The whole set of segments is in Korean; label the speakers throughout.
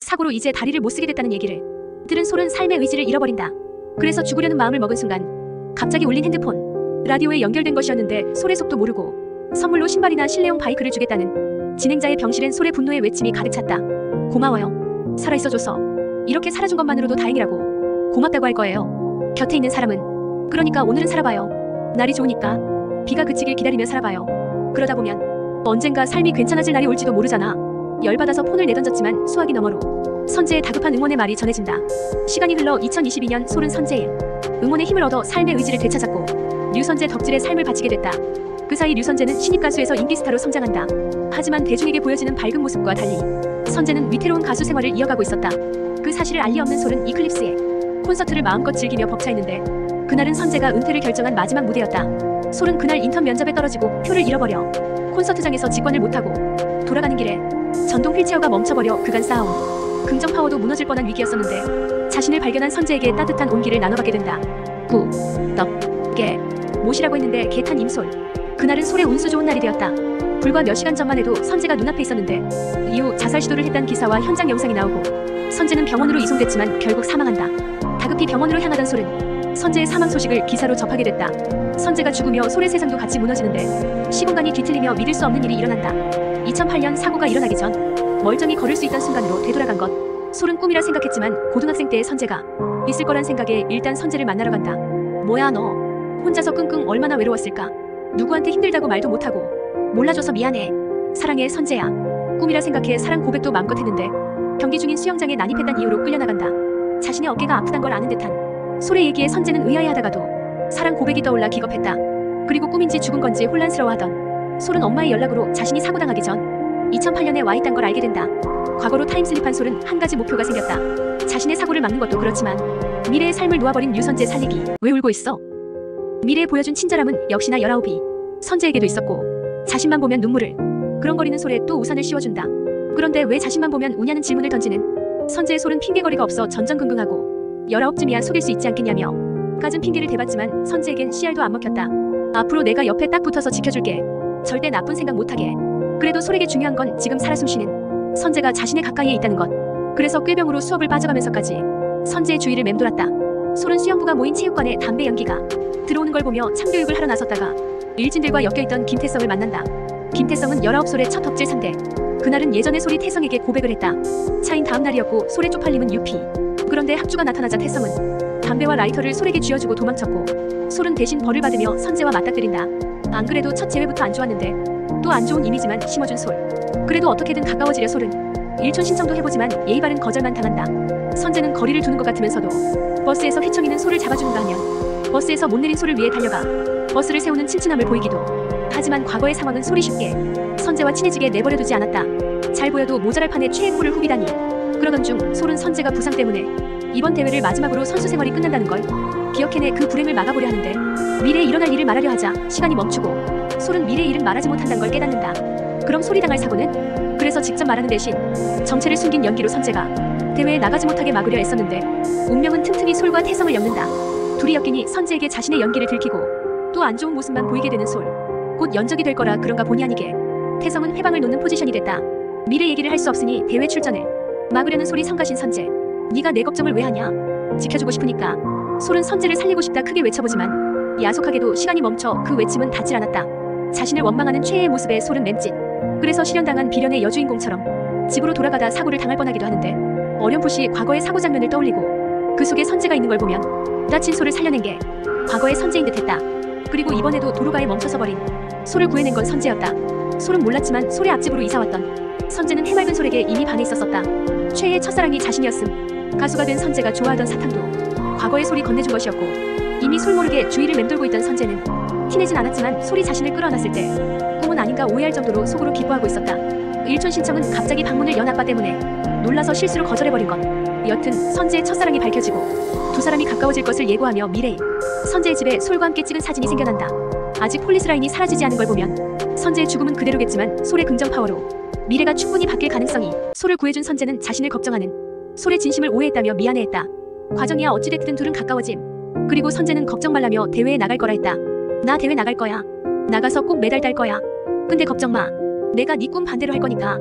Speaker 1: 사고로 이제 다리를 못 쓰게 됐다는 얘기를 들은 솔은 삶의 의지를 잃어버린다. 그래서 죽으려는 마음을 먹은 순간 갑자기 울린 핸드폰. 라디오에 연결된 것이었는데 솔의 속도 모르고 선물로 신발이나 실내용 바이크를 주겠다는 진행자의 병실엔 솔의 분노의 외침이 가득 찼다. 고마워요. 살아있어줘서. 이렇게 살아준 것만으로도 다행이라고 고맙다고 할 거예요. 곁에 있는 사람은. 그러니까 오늘은 살아봐요. 날이 좋으니까 비가 그치길 기다리며 살아봐요. 그러다 보면 언젠가 삶이 괜찮아질 날이 올지도 모르잖아. 열받아서 폰을 내던졌지만 수화기 너머로 선재의 다급한 응원의 말이 전해진다. 시간이 흘러 2022년 솔은 선재의 응원의 힘을 얻어 삶의 의지를 되찾았고 류선재 덕질의 삶을 바치게 됐다. 그 사이 류선재는 신입 가수에서 인기 스타로 성장한다. 하지만 대중에게 보여지는 밝은 모습과 달리 선재는 위태로운 가수 생활을 이어가고 있었다. 그 사실을 알리 없는 솔은 이클립스의 콘서트를 마음껏 즐기며 벅차했는데 그날은 선재가 은퇴를 결정한 마지막 무대였다. 솔은 그날 인턴 면접에 떨어지고 표를 잃어버려 콘서트장에서 직관을 못하고 돌아가는 길에 전동 휠체어가 멈춰버려 그간 쌓아온 긍정 파워도 무너질 뻔한 위기였었는데 자신을 발견한 선재에게 따뜻한 온기를 나눠받게 된다. 모시라고 했는데 개탄 임솔. 그날은 솔의 운수 좋은 날이 되었다. 불과 몇 시간 전만 해도 선재가 눈앞에 있었는데 이후 자살 시도를 했다는 기사와 현장 영상이 나오고 선재는 병원으로 이송됐지만 결국 사망한다. 다급히 병원으로 향하던 솔은 선재의 사망 소식을 기사로 접하게 됐다. 선재가 죽으며 솔의 세상도 같이 무너지는데 시공간이 뒤틀리며 믿을 수 없는 일이 일어난다. 2008년 사고가 일어나기 전 멀쩡히 걸을 수 있던 순간으로 되돌아간 것. 솔은 꿈이라 생각했지만 고등학생 때의 선재가 있을 거란 생각에 일단 선재를 만나러 간다. 뭐야 너 혼자서 끙끙 얼마나 외로웠을까. 누구한테 힘들다고 말도 못하고 몰라줘서 미안해. 사랑해 선재야. 꿈이라 생각해 사랑 고백도 마음껏 했는데 경기 중인 수영장에 난입했단 이유로 끌려나간다. 자신의 어깨가 아프단 걸 아는 듯한 솔의 얘기에 선재는 의아해하다가도 사랑 고백이 떠올라 기겁했다. 그리고 꿈인지 죽은 건지 혼란스러워하던 솔은 엄마의 연락으로 자신이 사고당하기 전 2008년에 와 있단 걸 알게 된다. 과거로 타임슬립한 솔은 한 가지 목표가 생겼다. 자신의 사고를 막는 것도 그렇지만 미래의 삶을 놓아버린 류선재 살리기. 왜 울고 있어? 미래에 보여준 친절함은 역시나 19이 선재에게도 있었고 자신만 보면 눈물을 그렁거리는 솔에 또 우산을 씌워준다. 그런데 왜 자신만 보면 우냐는 질문을 던지는 선재의 솔은 핑계거리가 없어 전전긍긍하고 19쯤이야 속일 수 있지 않겠냐며 까진 핑계를 대봤지만 선재에겐 씨알도 안 먹혔다. 앞으로 내가 옆에 딱 붙어서 지켜줄게. 절대 나쁜 생각 못하게. 그래도 솔에게 중요한 건 지금 살아 숨쉬는 선재가 자신의 가까이에 있다는 것. 그래서 꾀병으로 수업을 빠져가면서까지 선재의 주위를 맴돌았다. 솔은 수영부가 모인 체육관에 담배 연기가 들어오는 걸 보며 참교육을 하러 나섰다가 일진들과 엮여있던 김태성을 만난다. 김태성은 19솔의 첫 덕질 상대. 그날은 예전에 솔이 태성에게 고백을 했다. 차인 다음 날이었고 솔의 쪽팔림은 유피. 그런데 학주가 나타나자 태성은 담배와 라이터를 솔에게 쥐어주고 도망쳤고 솔은 대신 벌을 받으며 선재와 맞닥뜨린다. 안 그래도 첫 재회부터 안 좋았는데 또 안 좋은 이미지만 심어준 솔. 그래도 어떻게든 가까워지려 솔은 일촌 신청도 해보지만 예의 바른 거절만 당한다. 선재는 거리를 두는 것 같으면서도 버스에서 휘청이는 솔을 잡아주는가 하면 버스에서 못 내린 솔을 위해 달려가 버스를 세우는 친친함을 보이기도. 하지만 과거의 상황은 솔이 쉽게 선재와 친해지게 내버려두지 않았다. 잘 보여도 모자랄 판에 최애골을 후비다니. 그러던 중 솔은 선재가 부상 때문에 이번 대회를 마지막으로 선수 생활이 끝난다는 걸 기억해내 그 불행을 막아보려 하는데 미래에 일어날 일을 말하려 하자 시간이 멈추고 솔은 미래의 일은 말하지 못한다는 걸 깨닫는다. 그럼 솔이 당할 사고는? 그래서 직접 말하는 대신 정체를 숨긴 연기로 선재가 대회에 나가지 못하게 막으려 애썼는데 운명은 틈틈이 솔과 태성을 엮는다. 둘이 엮이니 선재에게 자신의 연기를 들키고 또 안 좋은 모습만 보이게 되는 솔. 곧 연적이 될 거라 그런가 본의 아니게 태성은 회방을 놓는 포지션이 됐다. 미래 얘기를 할 수 없으니 대회 출전을 막으려는 솔이 성가신 선재. 네가 내 걱정을 왜 하냐. 지켜주고 싶으니까. 솔은 선재를 살리고 싶다 크게 외쳐보지만 야속하게도 시간이 멈춰 그 외침은 닿질 않았다. 자신을 원망하는 최애의 모습에 솔은 맴짓. 그래서 실현당한 비련의 여주인공처럼 집으로 돌아가다 사고를 당할 뻔하기도 하는데 어렴풋이 과거의 사고 장면을 떠올리고 그 속에 선재가 있는 걸 보면 다친 솔을 살려낸 게 과거의 선재인 듯했다. 그리고 이번에도 도로가에 멈춰서 버린 솔을 구해낸 건 선재였다. 솔은 몰랐지만 솔의 앞집으로 이사왔던 선재는 해맑은 솔에게 이미 반해 있었었다. 최애의 첫사랑이 자신이었음. 가수가 된 선재가 좋아하던 사탕도 과거의 솔이 건네준 것이었고 이미 솔 모르게 주위를 맴돌고 있던 선재는 티내진 않았지만 솔이 자신을 끌어안았을 때 꿈은 아닌가 오해할 정도로 속으로 기뻐하고 있었다. 일촌 신청은 갑자기 방문을 연 아빠 때문에 놀라서 실수로 거절해버린 것. 여튼 선재의 첫사랑이 밝혀지고 두 사람이 가까워질 것을 예고하며 미래인 선재의 집에 솔과 함께 찍은 사진이 생겨난다. 아직 폴리스 라인이 사라지지 않은 걸 보면 선재의 죽음은 그대로겠지만 솔의 긍정 파워로 미래가 충분히 바뀔 가능성이. 솔을 구해준 선재는 자신을 걱정하는 솔의 진심을 오해했다며 미안해했다. 과정이야 어찌됐든 둘은 가까워짐. 그리고 선재는 걱정 말라며 대회에 나갈 거라 했다. 나 대회 나갈 거야. 나가서 꼭 메달 딸 거야. 근데 걱정 마. 내가 네 꿈 반대로 할 거니까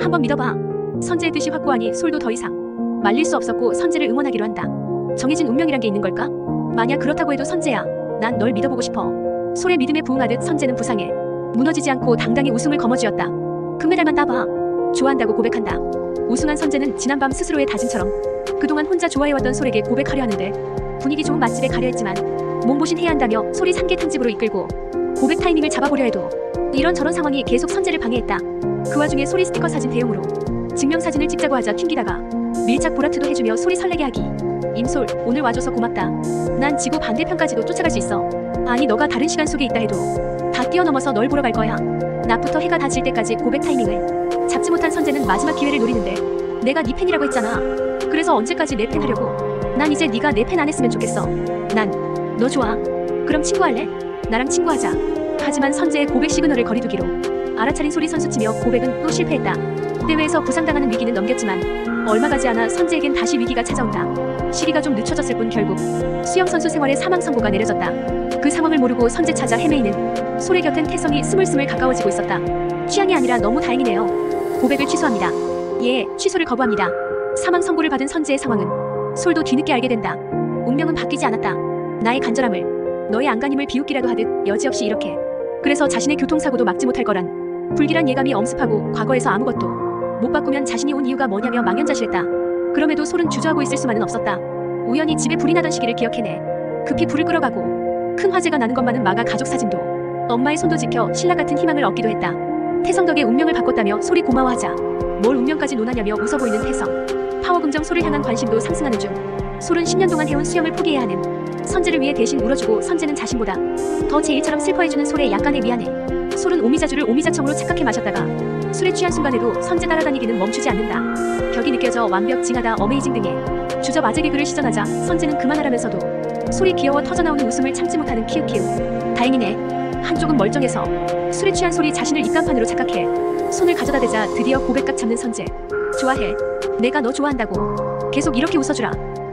Speaker 1: 한번 믿어봐. 선재의 뜻이 확고하니 솔도 더 이상 말릴 수 없었고 선재를 응원하기로 한다. 정해진 운명이란 게 있는 걸까? 만약 그렇다고 해도 선재야, 난 널 믿어보고 싶어. 솔의 믿음에 부응하듯 선재는 부상해 무너지지 않고 당당히 우승을 거머쥐었다. 금메달만 따봐. 좋아한다고 고백한다. 우승한 선재는 지난밤 스스로의 다짐처럼 그동안 혼자 좋아해왔던 솔에게 고백하려 하는데 분위기 좋은 맛집에 가려 했지만 몸보신 해야 한다며 솔이 삼계탕집으로 이끌고 고백 타이밍을 잡아보려 해도 이런저런 상황이 계속 선재를 방해했다. 그 와중에 솔이 스티커 사진 대용으로 증명사진을 찍자고 하자 튕기다가 밀착 보라트도 해주며 솔이 설레게 하기. 임솔, 오늘 와줘서 고맙다. 난 지구 반대편까지도 쫓아갈 수 있어. 아니 너가 다른 시간 속에 있다 해도 다 뛰어넘어서 널 보러 갈 거야. 낮부터 해가 다 질 때까지 고백 타이밍을 잡지 못한 선재는 마지막 기회를 노리는데 내가 네 팬이라고 했잖아. 그래서 언제까지 내 팬 하려고. 난 이제 네가 내 팬 안 했으면 좋겠어. 난 너 좋아. 그럼 친구할래? 나랑 친구하자. 하지만 선재의 고백 시그널을 거리두기로 알아차린 솔이 선수치며 고백은 또 실패했다. 대회에서 부상당하는 위기는 넘겼지만 얼마 가지 않아 선재에겐 다시 위기가 찾아온다. 시기가 좀 늦춰졌을 뿐 결국 수영선수 생활에 사망 선고가 내려졌다. 그 상황을 모르고 선재 찾아 헤매이는 솔의 곁엔 태성이 스물스물 가까워지고 있었다. 취향이 아니라 너무 다행이네요. 고백을 취소합니다. 예, 취소를 거부합니다. 사망 선고를 받은 선재의 상황은 솔도 뒤늦게 알게 된다. 운명은 바뀌지 않았다. 나의 간절함을, 너의 안간힘을 비웃기라도 하듯 여지없이 이렇게. 그래서 자신의 교통사고도 막지 못할 거란 불길한 예감이 엄습하고 과거에서 아무것도 못 바꾸면 자신이 온 이유가 뭐냐며 망연자실했다. 그럼에도 솔은 주저하고 있을 수만은 없었다. 우연히 집에 불이 나던 시기를 기억해내 급히 불을 끌어가고 큰 화재가 나는 것만은 막아 가족 사진도 엄마의 손도 지켜 신라 같은 희망을 얻기도 했다. 태성 덕에 운명을 바꿨다며 솔이 고마워하자 뭘 운명까지 논하냐며 웃어 보이는 태성. 파워 긍정 솔을 향한 관심도 상승하는 중. 솔은 10년 동안 해온 수영을 포기해야 하는 선재를 위해 대신 울어주고 선재는 자신보다 더 제 일처럼 슬퍼해주는 솔의 약간의 미안해. 솔은 오미자주를 오미자청으로 착각해 마셨다가 술에 취한 순간에도 선재 따라다니기는 멈추지 않는다. 격이 느껴져 완벽, 징하다, 어메이징 등의 주접 아재 개그를 시전하자 선재는 그만하라면서도 솔이 귀여워 터져나오는 웃음을 참지 못하는 키읔키읔. 다행이네. 한쪽은 멀쩡해서 술에 취한 솔이 자신을 입간판으로 착각해 손을 가져다 대자 드디어 고백각 잡는 선재. 좋아해. 내가 너 좋아한다고. 계속 이렇게 웃어주라.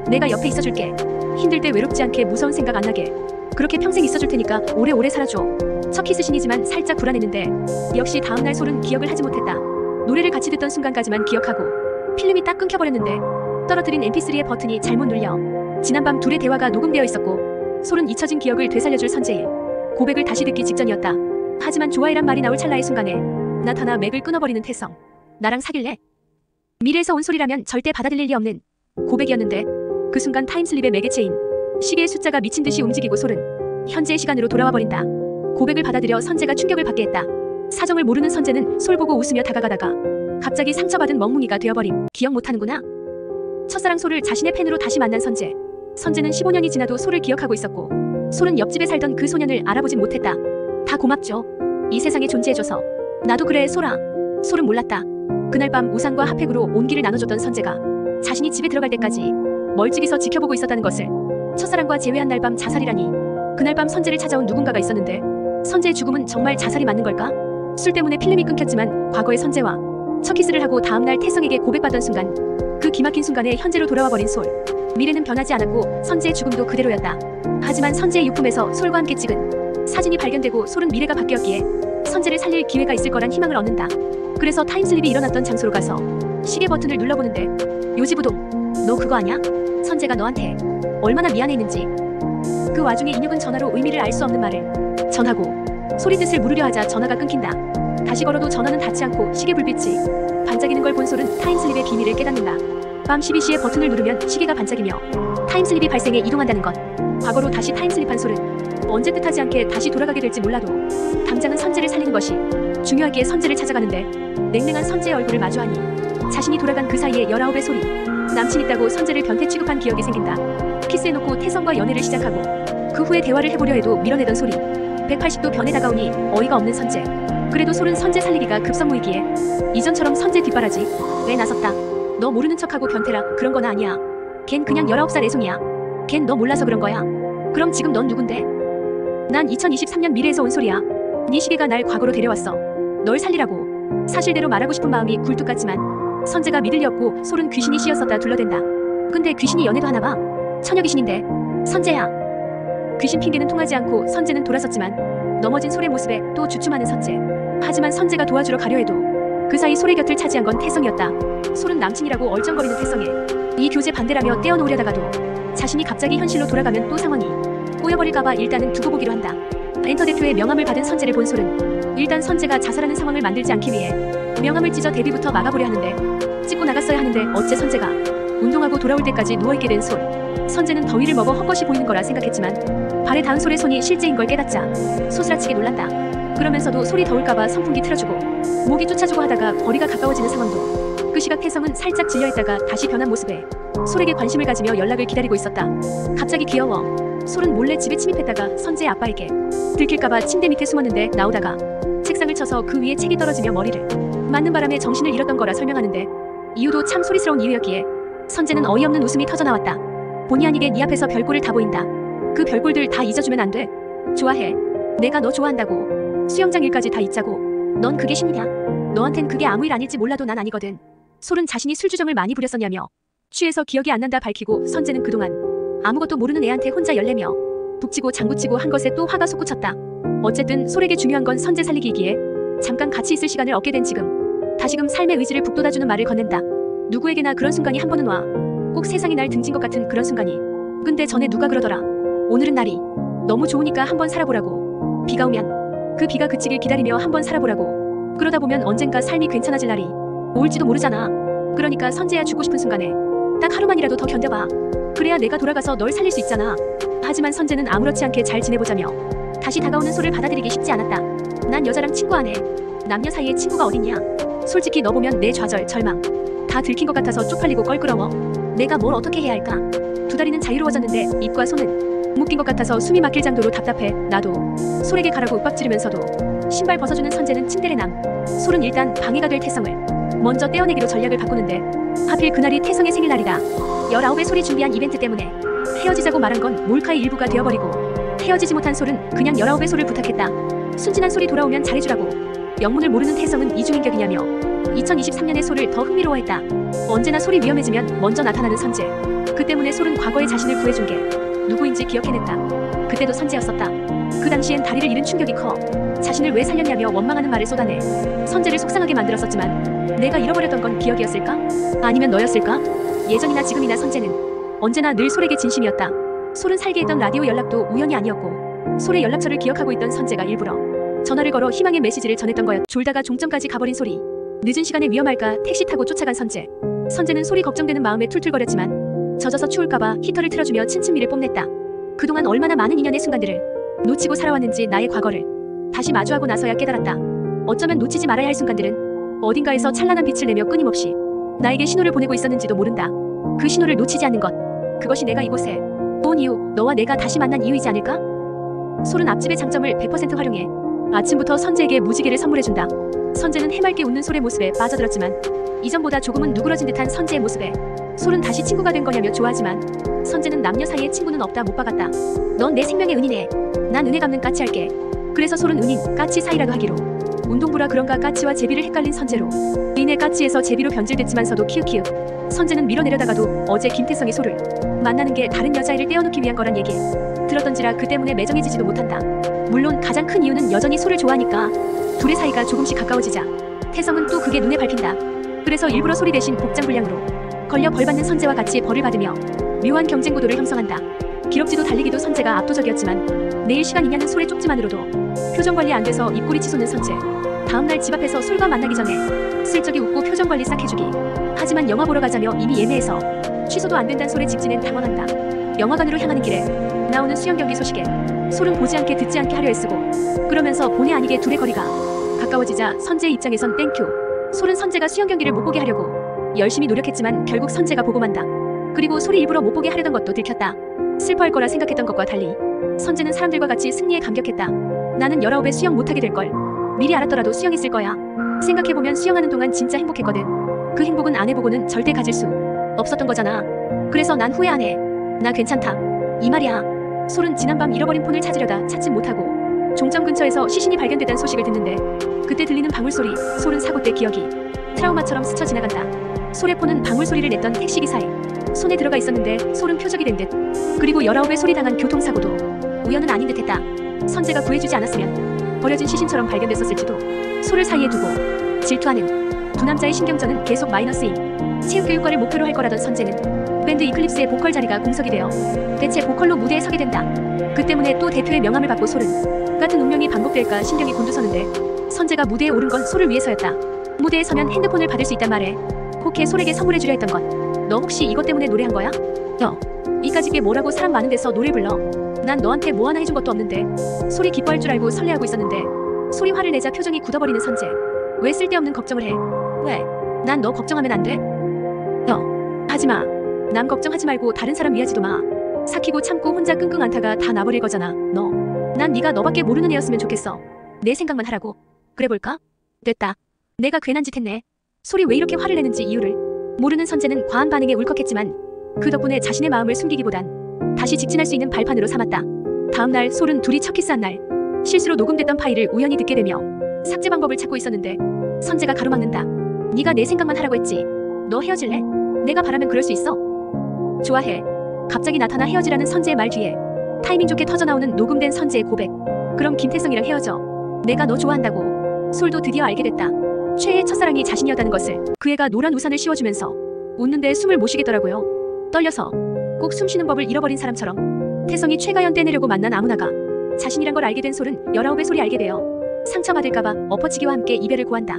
Speaker 1: 내가 옆에 있어줄게. 힘들 때 외롭지 않게 무서운 생각 안 나게. 그렇게 평생 있어줄 테니까 오래오래 살아줘. 첫 키스신이지만 살짝 불안했는데 역시 다음날 솔은 기억을 하지 못했다. 노래를 같이 듣던 순간까지만 기억하고 필름이 딱 끊겨버렸는데 떨어뜨린 mp3의 버튼이 잘못 눌려 지난밤 둘의 대화가 녹음되어 있었고 솔은 잊혀진 기억을 되살려줄 선재의 고백을 다시 듣기 직전이었다. 하지만 좋아해란 말이 나올 찰나의 순간에 나타나 맥을 끊어버리는 태성. 나랑 사귈래? 미래에서 온 소리라면 절대 받아들일 리 없는 고백이었는데 그 순간 타임슬립의 매개체인 시계의 숫자가 미친듯이 움직이고 솔은 현재의 시간으로 돌아와 버린다. 고백을 받아들여 선재가 충격을 받게 했다. 사정을 모르는 선재는 솔 보고 웃으며 다가가다가 갑자기 상처받은 멍뭉이가 되어버림. 기억 못하는구나. 첫사랑 솔을 자신의 팬으로 다시 만난 선재. 선재는 15년이 지나도 솔을 기억하고 있었고 솔은 옆집에 살던 그 소년을 알아보진 못했다. 다 고맙죠. 이 세상에 존재해줘서. 나도 그래 솔아. 솔은 몰랐다. 그날 밤 우산과 핫팩으로 온기를 나눠줬던 선재가 자신이 집에 들어갈 때까지 멀찍이서 지켜보고 있었다는 것을. 첫사랑과 재회한 날 밤 자살이라니. 그날 밤 선재를 찾아온 누군가가 있었는데 선재의 죽음은 정말 자살이 맞는 걸까? 술 때문에 필름이 끊겼지만 과거의 선재와 첫 키스를 하고 다음날 태성에게 고백받던 순간 그 기막힌 순간에 현재로 돌아와 버린 솔. 미래는 변하지 않았고 선재의 죽음도 그대로였다. 하지만 선재의 유품에서 솔과 함께 찍은 사진이 발견되고 솔은 미래가 바뀌었기에 선재를 살릴 기회가 있을 거란 희망을 얻는다. 그래서 타임슬립이 일어났던 장소로 가서 시계 버튼을 눌러보는데 요지부동. 너 그거 아냐? 선재가 너한테 얼마나 미안해했는지. 그 와중에 인육은 전화로 의미를 알 수 없는 말을 전하고 소리 뜻을 물으려 하자 전화가 끊긴다. 다시 걸어도 전화는 닿지 않고 시계 불빛이 반짝이는 걸 본 솔은 타임슬립의 비밀을 깨닫는다. 밤 12시에 버튼을 누르면 시계가 반짝이며 타임슬립이 발생해 이동한다는 것. 과거로 다시 타임슬립한 솔은 언제 뜻하지 않게 다시 돌아가게 될지 몰라도 당장은 선재를 살리는 것이 중요하기에 선재를 찾아가는데 냉랭한 선재의 얼굴을 마주하니 자신이 돌아간 그 사이에 19의 솔이 남친 있다고 선재를 변태 취급한 기억이 생긴다. 키스해놓고 태성과 연애를 시작하고 그 후에 대화를 해보려 해도 밀어내던 솔이 180도 변해 다가오니 어이가 없는 선재. 그래도 솔은 선재 살리기가 급선무이기에 이전처럼 선재 뒷바라지 왜 나섰다. 너 모르는 척하고 변태라 그런 건 아니야. 걘 그냥 19살 애송이야. 걘 너 몰라서 그런 거야. 그럼 지금 넌 누군데? 난 2023년 미래에서 온 솔이야. 네 시계가 날 과거로 데려왔어. 널 살리라고. 사실대로 말하고 싶은 마음이 굴뚝 같지만 선재가 믿을 리 없고 솔은 귀신이 씌었었다 둘러댄다. 근데 귀신이 연애도 하나봐. 처녀 귀신인데. 선재야. 귀신 핑계는 통하지 않고 선재는 돌아섰지만 넘어진 솔의 모습에 또 주춤하는 선재. 하지만 선재가 도와주러 가려 해도 그 사이 솔의 곁을 차지한 건 태성이었다. 솔은 남친이라고 얼쩡거리는 태성에 이 교제 반대라며 떼어놓으려다가도 자신이 갑자기 현실로 돌아가면 또 상황이 꼬여버릴까봐 일단은 두고 보기로 한다. 엔터 대표의 명함을 받은 선재를 본 솔은 일단 선재가 자살하는 상황을 만들지 않기 위해 명함을 찢어 데뷔부터 막아보려 하는데 찍고 나갔어야 하는데 어째 선재가 운동하고 돌아올 때까지 누워있게 된 솔. 선재는 더위를 먹어 헛것이 보이는 거라 생각했지만 발에 닿은 솔의 손이 실제인 걸 깨닫자 소스라치게 놀란다. 그러면서도 솔이 더울까봐 선풍기 틀어주고 모기 쫓아주고 하다가 거리가 가까워지는 상황도 그 시각 태성은 살짝 질려있다가 다시 변한 모습에 솔에게 관심을 가지며 연락을 기다리고 있었다. 갑자기 귀여워. 솔은 몰래 집에 침입했다가 선재의 아빠에게 들킬까봐 침대 밑에 숨었는데 나오다가 책상을 쳐서 그 위에 책이 떨어지며 머리를 맞는 바람에 정신을 잃었던 거라 설명하는데 이유도 참 소리스러운 이유였기에 선재는 어이없는 웃음이 터져나왔다. 본의 아니게 네 앞에서 별꼴을 다 보인다. 그 별꼴들 다 잊어주면 안 돼. 좋아해. 내가 너 좋아한다고. 수영장 일까지 다 잊자고. 넌 그게 신이냐? 너한텐 그게 아무 일 아닐지 몰라도 난 아니거든. 솔은 자신이 술주정을 많이 부렸었냐며 취해서 기억이 안 난다 밝히고 선재는 그동안 아무것도 모르는 애한테 혼자 열내며 북치고 장구치고 한 것에 또 화가 솟구쳤다. 어쨌든 솔에게 중요한 건 선재 살리기이기에 잠깐 같이 있을 시간을 얻게 된 지금 다시금 삶의 의지를 북돋아주는 말을 건넨다. 누구에게나 그런 순간이 한 번은 와. 꼭 세상이 날 등진 것 같은 그런 순간이. 근데 전에 누가 그러더라. 오늘은 날이 너무 좋으니까 한번 살아보라고. 비가 오면 그 비가 그치길 기다리며 한번 살아보라고. 그러다 보면 언젠가 삶이 괜찮아질 날이 올지도 모르잖아. 그러니까 선재야 주고 싶은 순간에 딱 하루만이라도 더 견뎌봐. 그래야 내가 돌아가서 널 살릴 수 있잖아. 하지만 선재는 아무렇지 않게 잘 지내보자며 다시 다가오는 솔을 받아들이기 쉽지 않았다. 난 여자랑 친구 안 해. 남녀 사이에 친구가 어딨냐. 솔직히 너 보면 내 좌절, 절망 다 들킨 것 같아서 쪽팔리고 껄끄러워. 내가 뭘 어떻게 해야 할까? 두 다리는 자유로워졌는데 입과 손은 묶인 것 같아서 숨이 막힐 정도로 답답해. 나도 솔에게 가라고 윽박지르면서도 신발 벗어주는 선재는 츤데레남. 솔은 일단 방해가 될 태성을 먼저 떼어내기로 전략을 바꾸는데 하필 그날이 태성의 생일날이다. 19의 솔이 준비한 이벤트 때문에 헤어지자고 말한 건 몰카의 일부가 되어버리고 헤어지지 못한 솔은 그냥 19의 솔을 부탁했다. 순진한 솔이 돌아오면 잘해주라고. 영문을 모르는 태성은 이중인격이냐며 2023년의 솔을 더 흥미로워했다. 언제나 솔이 위험해지면 먼저 나타나는 선재. 그 때문에 솔은 과거의 자신을 구해준 게 누구인지 기억해냈다. 그때도 선재였었다. 그 당시엔 다리를 잃은 충격이 커 자신을 왜 살렸냐며 원망하는 말을 쏟아내 선재를 속상하게 만들었었지만 내가 잃어버렸던 건 기억이었을까? 아니면 너였을까? 예전이나 지금이나 선재는 언제나 늘 솔에게 진심이었다. 솔은 살게 했던 라디오 연락도 우연이 아니었고 솔의 연락처를 기억하고 있던 선재가 일부러 전화를 걸어 희망의 메시지를 전했던 거였다. 졸다가 종점까지 가버린 솔이 늦은 시간에 위험할까 택시 타고 쫓아간 선재. 선재는 솔이 걱정되는 마음에 툴툴거렸지만 젖어서 추울까봐 히터를 틀어주며 츤츤미를 뽐냈다. 그동안 얼마나 많은 인연의 순간들을 놓치고 살아왔는지 나의 과거를 다시 마주하고 나서야 깨달았다. 어쩌면 놓치지 말아야 할 순간들은 어딘가에서 찬란한 빛을 내며 끊임없이 나에게 신호를 보내고 있었는지도 모른다. 그 신호를 놓치지 않는 것, 그것이 내가 이곳에 온 이유, 너와 내가 다시 만난 이유이지 않을까? 솔은 앞집의 장점을 100% 활용해 아침부터 선재에게 무지개를 선물해준다. 선재는 해맑게 웃는 솔의 모습에 빠져들었지만 이전보다 조금은 누그러진 듯한 선재의 모습에 솔은 다시 친구가 된 거냐며 좋아하지만 선재는 남녀 사이에 친구는 없다 못 박았다. 넌 내 생명의 은이네. 난 은혜 갚는 까치 할게. 그래서 솔은 은인, 까치 사이라도 하기로. 운동부라 그런가 까치와 제비를 헷갈린 선재로 인해 까치에서 제비로 변질됐지만서도 키읔키읔. 선재는 밀어내려다가도 어제 김태성이 솔을 만나는 게 다른 여자애를 떼어놓기 위한 거란 얘기 들었던지라 그 때문에 매정해지지도 못한다. 물론 가장 큰 이유는 여전히 솔을 좋아하니까. 둘의 사이가 조금씩 가까워지자 태성은 또 그게 눈에 밟힌다. 그래서 일부러 솔이 대신 복장 불량으로 걸려 벌받는 선재와 같이 벌을 받으며 묘한 경쟁 구도를 형성한다. 기럭지도 달리기도 선재가 압도적이었지만 내일 시간 있냐는 솔의 쪽지만으로도 표정 관리 안 돼서 입꼬리 치솟는 선재. 다음날 집 앞에서 솔과 만나기 전에 슬쩍이 웃고 표정 관리 싹 해주기. 하지만 영화 보러 가자며 이미 예매해서 취소도 안 된다는 솔의 직진엔 당황한다. 영화관으로 향하는 길에 나오는 수영 경기 소식에 솔은 보지 않게 듣지 않게 하려 애쓰고 그러면서 본의 아니게 둘의 거리가 가까워지자 선재의 입장에선 땡큐. 솔은 선재가 수영 경기를 못 보게 하려고 열심히 노력했지만 결국 선재가 보고 만다. 그리고 솔이 일부러 못 보게 하려던 것도 들켰다. 슬퍼할 거라 생각했던 것과 달리 선재는 사람들과 같이 승리에 감격했다. 나는 19에 수영 못하게 될걸. 미리 알았더라도 수영했을 거야. 생각해보면 수영하는 동안 진짜 행복했거든. 그 행복은 안 해보고는 절대 가질 수 없었던 거잖아. 그래서 난 후회 안 해. 나 괜찮다. 이 말이야. 솔은 지난밤 잃어버린 폰을 찾으려다 찾지 못하고 종점 근처에서 시신이 발견됐다는 소식을 듣는데 그때 들리는 방울소리. 솔은 사고 때 기억이 트라우마처럼 스쳐 지나간다. 솔의 폰은 방울소리를 냈던 택시기사의 손에 들어가 있었는데 솔은 표적이 된 듯. 그리고 19의 솔이 당한 교통사고도 우연은 아닌 듯했다. 선재가 구해주지 않았으면 버려진 시신처럼 발견됐었을지도. 솔을 사이에 두고 질투하는 두 남자의 신경전은 계속 마이너스임. 체육교육과를 목표로 할 거라던 선재는 밴드 이클립스의 보컬 자리가 공석이 되어 대체 보컬로 무대에 서게 된다. 그 때문에 또 대표의 명함을 받고 솔은 같은 운명이 반복될까 신경이 곤두서는데 선재가 무대에 오른 건 솔을 위해서였다. 무대에 서면 핸드폰을 받을 수 있단 말에 혹해 솔에게 선물해주려 했던 것. 너 혹시 이것 때문에 노래한 거야? 이까짓 게 뭐라고 사람 많은 데서 노래 불러. 난 너한테 뭐 하나 해준 것도 없는데. 솔이 기뻐할 줄 알고 설레하고 있었는데 솔이 화를 내자 표정이 굳어버리는 선재. 왜 쓸데없는 걱정을 해? 왜? 난 너 걱정하면 안 돼? 하지마. 남 걱정하지 말고 다른 사람 위하지도 마. 삭히고 참고 혼자 끙끙 앓다가 다 나버릴 거잖아. 난 네가 너밖에 모르는 애였으면 좋겠어. 내 생각만 하라고. 그래 볼까? 됐다. 내가 괜한 짓 했네. 솔이 왜 이렇게 화를 내는지 이유를 모르는 선재는 과한 반응에 울컥했지만 그 덕분에 자신의 마음을 숨기기보단 다시 직진할 수 있는 발판으로 삼았다. 다음날 솔은 둘이 첫 키스한 날 실수로 녹음됐던 파일을 우연히 듣게 되며 삭제 방법을 찾고 있었는데 선재가 가로막는다. 네가 내 생각만 하라고 했지. 너 헤어질래? 내가 바라면 그럴 수 있어. 좋아해. 갑자기 나타나 헤어지라는 선재의 말 뒤에 타이밍 좋게 터져나오는 녹음된 선재의 고백. 그럼 김태성이랑 헤어져. 내가 너 좋아한다고. 솔도 드디어 알게 됐다. 최애의 첫사랑이 자신이었다는 것을. 그 애가 노란 우산을 씌워주면서 웃는데 숨을 못 쉬겠더라고요. 떨려서 꼭 숨쉬는 법을 잃어버린 사람처럼 태성이 최가연 떼내려고 만난 아무나가 자신이란 걸 알게 된 솔은 19의 솔이 알게 되어 상처받을까봐 엎어치기와 함께 이별을 고한다.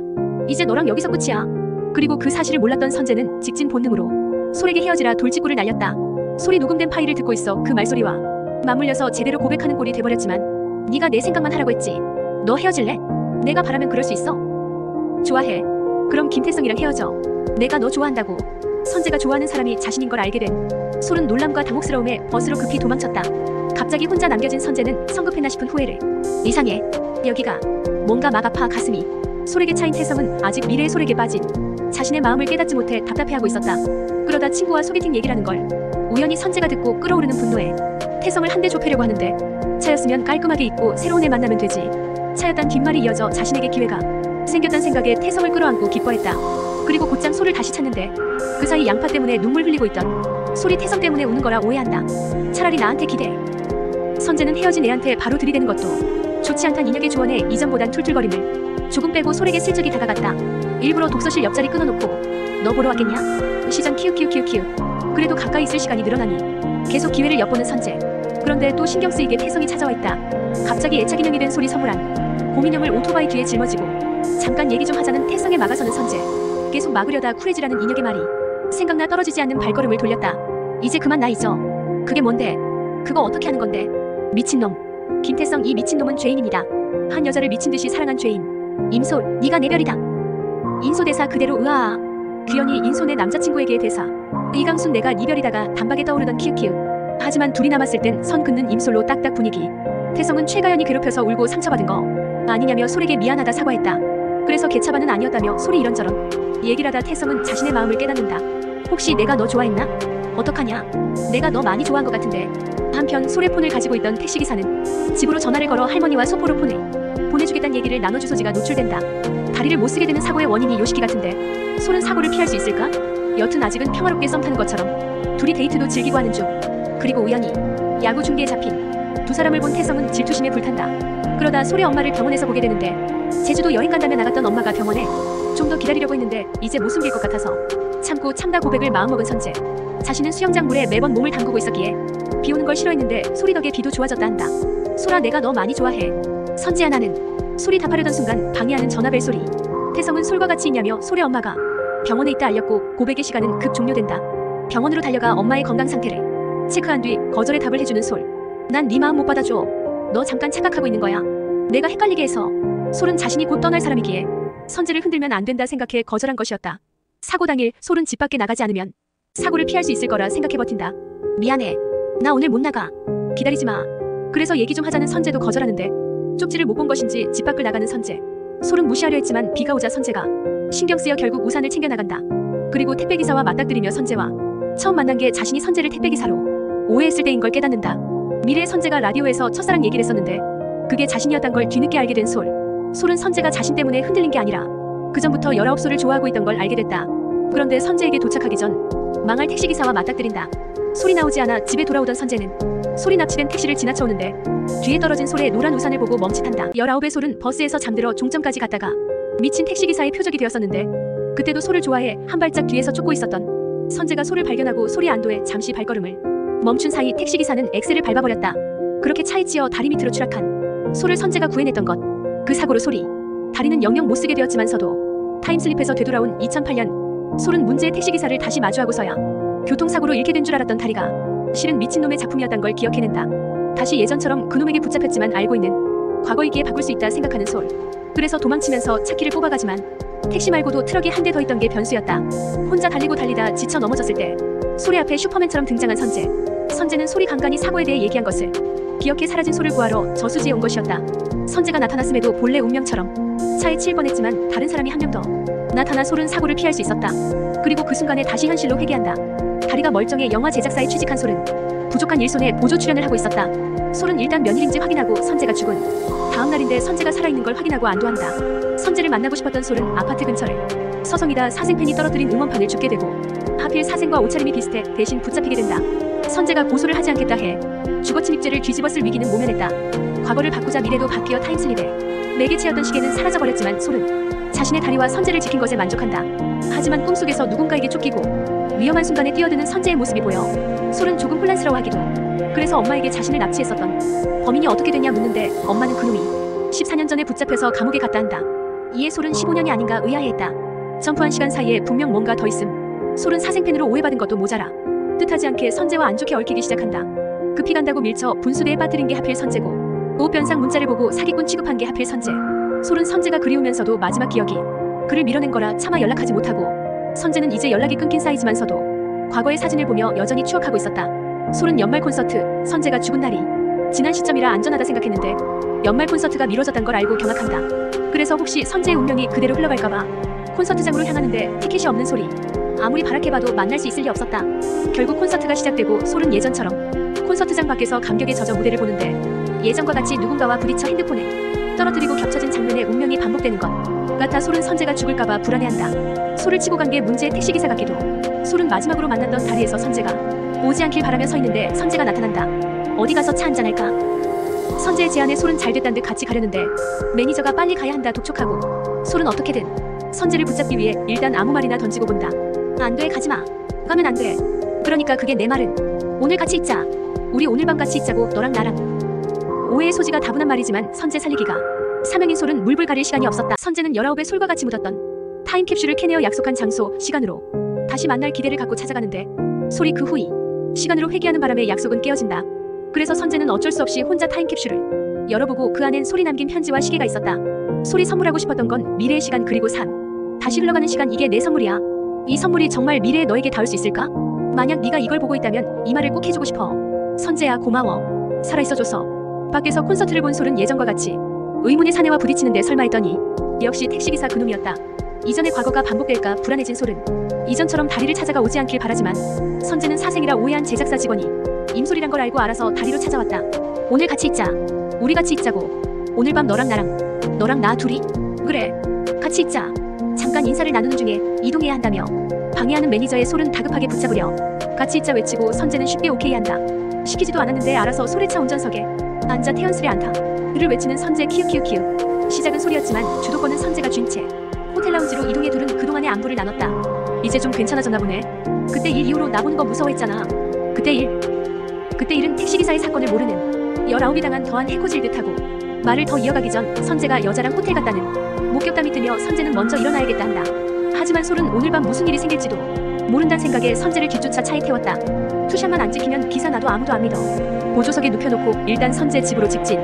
Speaker 1: 이제 너랑 여기서 끝이야. 그리고 그 사실을 몰랐던 선재는 직진 본능으로 솔에게 헤어지라 돌직구를 날렸다. 솔이 녹음된 파일을 듣고 있어 그 말소리와 맞물려서 제대로 고백하는 꼴이 돼버렸지만 네가 내 생각만 하라고 했지. 너 헤어질래? 내가 바라면 그럴 수 있어. 좋아해. 그럼 김태성이랑 헤어져. 내가 너 좋아한다고. 선재가 좋아하는 사람이 자신인 걸 알게 된 솔은 놀람과 당혹스러움에 버스로 급히 도망쳤다. 갑자기 혼자 남겨진 선재는 성급했나 싶은 후회를. 이상해. 여기가 뭔가 막 아파 가슴이. 솔에게 차인 태성은 아직 미래의 솔에게 빠진 자신의 마음을 깨닫지 못해 답답해하고 있었다. 그러다 친구와 소개팅 얘기라는 걸 우연히 선재가 듣고 끓어오르는 분노에 태성을 한 대 좁히려고 하는데 차였으면 깔끔하게 잊고 새로운 애 만나면 되지. 차였단 뒷말이 이어져 자신에게 기회가 생겼단 생각에 태성을 끌어안고 기뻐했다. 그리고 곧장 솔을 다시 찾는데 그 사이 양파 때문에 눈물 흘리고 있던 솔이 태성 때문에 우는 거라 오해한다. 차라리 나한테 기대. 선재는 헤어진 애한테 바로 들이대는 것도 좋지 않단 인혁의 조언에 이전보단 툴툴거림을 조금 빼고 솔에게 슬쩍이 다가갔다. 일부러 독서실 옆자리 끊어놓고 너 보러 왔겠냐? 시전 키읔키읔키읔키읔. 그래도 가까이 있을 시간이 늘어나니 계속 기회를 엿보는 선재. 그런데 또 신경 쓰이게 태성이 찾아와 있다. 갑자기 애착 인형이 된 솔이 선물한 곰인형을 오토바이 뒤에 짊어지고 잠깐 얘기 좀 하자는 태성에 막아서는 선재. 계속 막으려다 쿨해지라는 인혁의 말이 생각나 떨어지지 않는 발걸음을 돌렸다. 이제 그만 나 잊어. 그게 뭔데? 그거 어떻게 하는 건데? 미친놈. 김태성 이 미친놈은 죄인입니다. 한 여자를 미친듯이 사랑한 죄인. 임솔 네가 내 별이다. 인소 대사 그대로 으아아. 규현이 인소네 남자친구에게의 대사. 이강순 내가 네 별이다가 단박에 떠오르던 키읔키읔. 하지만 둘이 남았을 땐 선 긋는 임솔로 딱딱 분위기. 태성은 최가연이 괴롭혀서 울고 상처받은 거 아니냐며 솔에게 미안하다 사과했다. 그래서 개차반은 아니었다며 솔이 이런저런 얘기를 하다 태성은 자신의 마음을 깨닫는다. 혹시 내가 너 좋아했나? 어떡하냐? 내가 너 많이 좋아한 것 같은데. 한편 솔의 폰을 가지고 있던 택시기사는 집으로 전화를 걸어 할머니와 소포로 폰을 보내주겠다는 얘기를 나눠 주소지가 노출된다. 다리를 못 쓰게 되는 사고의 원인이 요시기 같은데 솔은 사고를 피할 수 있을까? 여튼 아직은 평화롭게 썸 타는 것처럼 둘이 데이트도 즐기고 하는 중. 그리고 우연히 야구 중계에 잡힌 두 사람을 본 태성은 질투심에 불탄다. 그러다 솔의 엄마를 병원에서 보게 되는데 제주도 여행 간다며 나갔던 엄마가 병원에 좀 더 기다리려고 했는데 이제 못 숨길 것 같아서 참고 참다 고백을 마음먹은 선재. 자신은 수영장 물에 매번 몸을 담그고 있었기에 비 오는 걸 싫어했는데 솔이 덕에 비도 좋아졌다 한다. 솔아 내가 너 많이 좋아해. 선재야 나는. 솔이 답하려던 순간 방해하는 전화벨 소리. 태성은 솔과 같이 있냐며 솔의 엄마가 병원에 있다 알렸고 고백의 시간은 급 종료된다. 병원으로 달려가 엄마의 건강 상태를 체크한 뒤 거절의 답을 해주는 솔. 난 네 마음 못 받아줘. 너 잠깐 착각하고 있는 거야. 내가 헷갈리게 해서. 솔은 자신이 곧 떠날 사람이기에 선재를 흔들면 안 된다 생각해 거절한 것이었다. 사고 당일 솔은 집 밖에 나가지 않으면 사고를 피할 수 있을 거라 생각해 버틴다. 미안해. 나 오늘 못 나가. 기다리지 마. 그래서 얘기 좀 하자는 선재도 거절하는데 쪽지를 못 본 것인지 집 밖을 나가는 선재. 솔은 무시하려 했지만 비가 오자 선재가 신경 쓰여 결국 우산을 챙겨 나간다. 그리고 택배기사와 맞닥뜨리며 선재와 처음 만난 게 자신이 선재를 택배기사로 오해했을 때인 걸 깨닫는다. 미래의 선재가 라디오에서 첫사랑 얘기를 했었는데 그게 자신이었단 걸 뒤늦게 알게 된 솔. 솔은 선재가 자신 때문에 흔들린 게 아니라 그전부터 19솔을 좋아하고 있던 걸 알게 됐다. 그런데 선재에게 도착하기 전 망할 택시기사와 맞닥뜨린다. 솔이 나오지 않아 집에 돌아오던 선재는 솔이 납치된 택시를 지나쳐오는데 뒤에 떨어진 솔의 노란 우산을 보고 멈칫한다. 19의 솔은 버스에서 잠들어 종점까지 갔다가 미친 택시기사의 표적이 되었었는데 그때도 소를 좋아해 한 발짝 뒤에서 쫓고 있었던 선재가 소를 발견하고 소리 안도에 잠시 발걸음을 멈춘 사이 택시기사는 엑셀을 밟아버렸다. 그렇게 차에 치여 다리 밑으로 추락한 소를 선재가 구해냈던 것. 그 사고로 소리 다리는 영영 못쓰게 되었지만서도 타임슬립해서 되돌아온 2008년 솔은 문제의 택시기사를 다시 마주하고서야 교통사고로 잃게 된 줄 알았던 다리가 실은 미친놈의 작품이었단 걸 기억해낸다. 다시 예전처럼 그놈에게 붙잡혔지만 알고 있는 과거이기에 바꿀 수 있다 생각하는 솔. 그래서 도망치면서 차키를 뽑아가지만 택시 말고도 트럭이 한 대 더 있던 게 변수였다. 혼자 달리고 달리다 지쳐 넘어졌을 때 솔의 앞에 슈퍼맨처럼 등장한 선재. 선재는 솔이 간간히 사고에 대해 얘기한 것을 기억해 사라진 솔을 구하러 저수지에 온 것이었다. 선재가 나타났음에도 본래 운명처럼 차에 치일 뻔했지만 다른 사람이 한 명 더 나타나 솔은 사고를 피할 수 있었다. 그리고 그 순간에 다시 현실로 회귀한다. 다리가 멀쩡해 영화 제작사에 취직한 솔은 부족한 일손에 보조 출연을 하고 있었다. 솔은 일단 며칠인지 확인하고 선재가 죽은 다음 날인데 선재가 살아있는 걸 확인하고 안도한다. 선재를 만나고 싶었던 솔은 아파트 근처를 서성이다 사생팬이 떨어뜨린 응원판을 줍게 되고 하필 사생과 옷차림이 비슷해 대신 붙잡히게 된다. 선재가 고소를 하지 않겠다 해 주거침입죄를 뒤집어쓸 위기는 모면했다. 과거를 바꾸자 미래도 바뀌어 타임슬립에 매개체였던 시계는 사라져버렸지만 솔은 자신의 다리와 선재를 지킨 것에 만족한다. 하지만 꿈속에서 누군가에게 쫓기고 위험한 순간에 뛰어드는 선재의 모습이 보여 솔은 조금 혼란스러워하기도. 그래서 엄마에게 자신을 납치했었던 범인이 어떻게 됐냐 묻는데 엄마는 그놈이 14년 전에 붙잡혀서 감옥에 갔다 한다. 이에 솔은 15년이 아닌가 의아해했다. 점프한 시간 사이에 분명 뭔가 더 있음. 솔은 사생팬으로 오해받은 것도 모자라 뜻하지 않게 선재와 안 좋게 얽히기 시작한다. 급히 간다고 밀쳐 분수대에 빠뜨린 게 하필 선재고 보호변상 문자를 보고 사기꾼 취급한 게 하필 선재. 솔은 선재가 그리우면서도 마지막 기억이 그를 밀어낸 거라 차마 연락하지 못하고 선재는 이제 연락이 끊긴 사이지만서도 과거의 사진을 보며 여전히 추억하고 있었다. 솔은 연말 콘서트, 선재가 죽은 날이 지난 시점이라 안전하다 생각했는데 연말 콘서트가 미뤄졌단 걸 알고 경악한다. 그래서 혹시 선재의 운명이 그대로 흘러갈까봐 콘서트장으로 향하는데 티켓이 없는 솔이 아무리 바라해봐도 만날 수 있을 리 없었다. 결국 콘서트가 시작되고 솔은 예전처럼 콘서트장 밖에서 감격에 젖어 무대를 보는데 예전과 같이 누군가와 부딪혀 핸드폰을 떨어뜨리고 겹쳐진 장면의 운명이 반복되는 것 같아 솔은 선재가 죽을까봐 불안해한다. 솔을 치고 간 게 문제의 택시기사 같기도. 솔은 마지막으로 만났던 다리에서 선재가 오지 않길 바라며 서 있는데 선재가 나타난다. 어디 가서 차 한잔할까? 선재의 제안에 솔은 잘됐단 듯 같이 가려는데 매니저가 빨리 가야 한다 독촉하고 솔은 어떻게든 선재를 붙잡기 위해 일단 아무 말이나 던지고 본다. 안 돼, 가지마. 가면 안 돼. 그러니까 그게 내 말은 오늘 같이 있자. 우리 오늘 밤 같이 있자고 너랑 나랑. 오해의 소지가 다분한 말이지만 선재 살리기가 사명인 솔은 물불 가릴 시간이 없었다. 선재는 19의 솔과 같이 묻었던 타임캡슐을 캐내어 약속한 장소, 시간으로 다시 만날 기대를 갖고 찾아가는데 솔이 그 후이 시간으로 회귀하는 바람에 약속은 깨어진다. 그래서 선재는 어쩔 수 없이 혼자 타임캡슐을 열어보고 그 안엔 솔이 남긴 편지와 시계가 있었다. 솔이 선물하고 싶었던 건 미래의 시간 그리고 다시 흘러가는 시간. 이게 내 선물이야. 이 선물이 정말 미래의 너에게 닿을 수 있을까? 만약 네가 이걸 보고 있다면 이 말을 꼭 해주고 싶어. 선재야 고마워. 살아있어줘서. 밖에서 콘서트를 본 솔은 예전과 같이 의문의 사내와 부딪히는데 설마 했더니 역시 택시기사 그놈이었다. 이전의 과거가 반복될까 불안해진 솔은 이전처럼 다리를 찾아가 오지 않길 바라지만 선재는 사생이라 오해한 제작사 직원이 임솔이란 걸 알고 알아서 다리로 찾아왔다. 오늘 같이 있자. 우리 같이 있자고. 오늘 밤 너랑 나랑. 너랑 나 둘이? 그래. 같이 있자. 잠깐 인사를 나누는 중에 이동해야 한다며 방해하는 매니저의 솔은 다급하게 붙잡으려 같이 있자 외치고 선재는 쉽게 오케이한다. 시키지도 않았는데 알아서 솔의 차 운전석에 앉아 태연스레 안타. 그를 외치는 선재 키읔키읔키읔. 시작은 솔이었지만 주도권은 선재가 쥔 채 호텔 라운지로 이동해 둘은 그동안의 안부를 나눴다. 이제 좀 괜찮아졌나 보네. 그때 일 이후로 나 보는 거 무서워했잖아. 그때 일은 택시기사의 사건을 모르는 19이 당한 더한 해코지일 듯하고 말을 더 이어가기 전 선재가 여자랑 호텔 갔다는 목격담이 뜨며 선재는 먼저 일어나야겠다 한다. 하지만 솔은 오늘 밤 무슨 일이 생길지도 모른다는 생각에 선재를 뒷주차 차에 태웠다. 투샷만 안 찍히면 기사 나도 아무도 안 믿어. 보조석에 눕혀놓고 일단 선재 집으로 직진.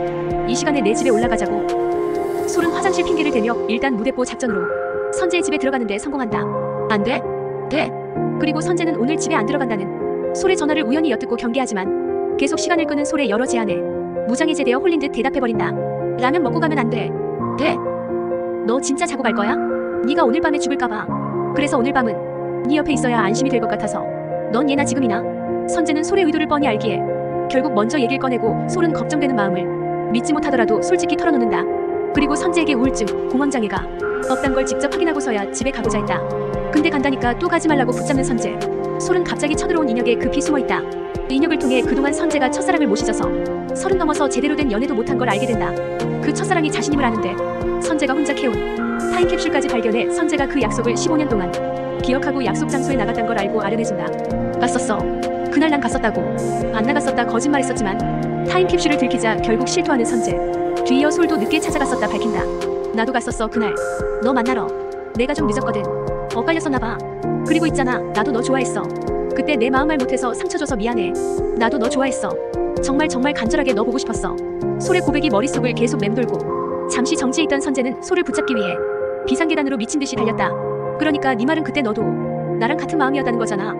Speaker 1: 이 시간에 내 집에 올라가자고. 솔은 화장실 핑계를 대며 일단 무대뽀 작전으로 선재의 집에 들어가는데 성공한다. 안 돼? 돼. 그리고 선재는 오늘 집에 안 들어간다는 솔의 전화를 우연히 엿듣고 경계하지만 계속 시간을 끄는 솔의 여러 제안에 무장해제되어 홀린 듯 대답해버린다. 라면 먹고 가면 안 돼. 돼. 너 진짜 자고 갈 거야? 네가 오늘 밤에 죽을까봐. 그래서 오늘 밤은 네 옆에 있어야 안심이 될 것 같아서. 넌 예나 지금이나. 선재는 솔의 의도를 뻔히 알기에 결국 먼저 얘기를 꺼내고 솔은 걱정되는 마음을 믿지 못하더라도 솔직히 털어놓는다. 그리고 선재에게 우울증, 공황장애가 없단 걸 직접 확인하고서야 집에 가고자 했다. 근데 간다니까 또 가지 말라고 붙잡는 선재. 솔은 갑자기 쳐들어온 인혁에 급히 숨어있다. 인혁을 통해 그동안 선재가 첫사랑을 못 잊어서 30 넘어서 제대로 된 연애도 못한 걸 알게 된다. 그 첫사랑이 자신임을 아는데 선재가 혼자 캐온 타임캡슐까지 발견해 선재가 그 약속을 15년 동안 기억하고 약속 장소에 나갔던 걸 알고 아련해진다. 갔었어. 그날 난 갔었다고. 안 나갔었다 거짓말했었지만 타임캡슐을 들키자 결국 실토하는 선재. 뒤이어 솔도 늦게 찾아갔었다 밝힌다. 나도 갔었어 그날. 너 만나러. 내가 좀 늦었거든. 엇갈렸었나봐. 그리고 있잖아 나도 너 좋아했어. 그때 내 마음 말 못해서 상처 줘서 미안해. 나도 너 좋아했어. 정말 간절하게 너 보고 싶었어. 솔의 고백이 머릿속을 계속 맴돌고 잠시 정지해 있던 선재는 솔을 붙잡기 위해 비상계단으로 미친듯이 달렸다. 그러니까 네 말은 그때 너도 나랑 같은 마음이었다는 거잖아.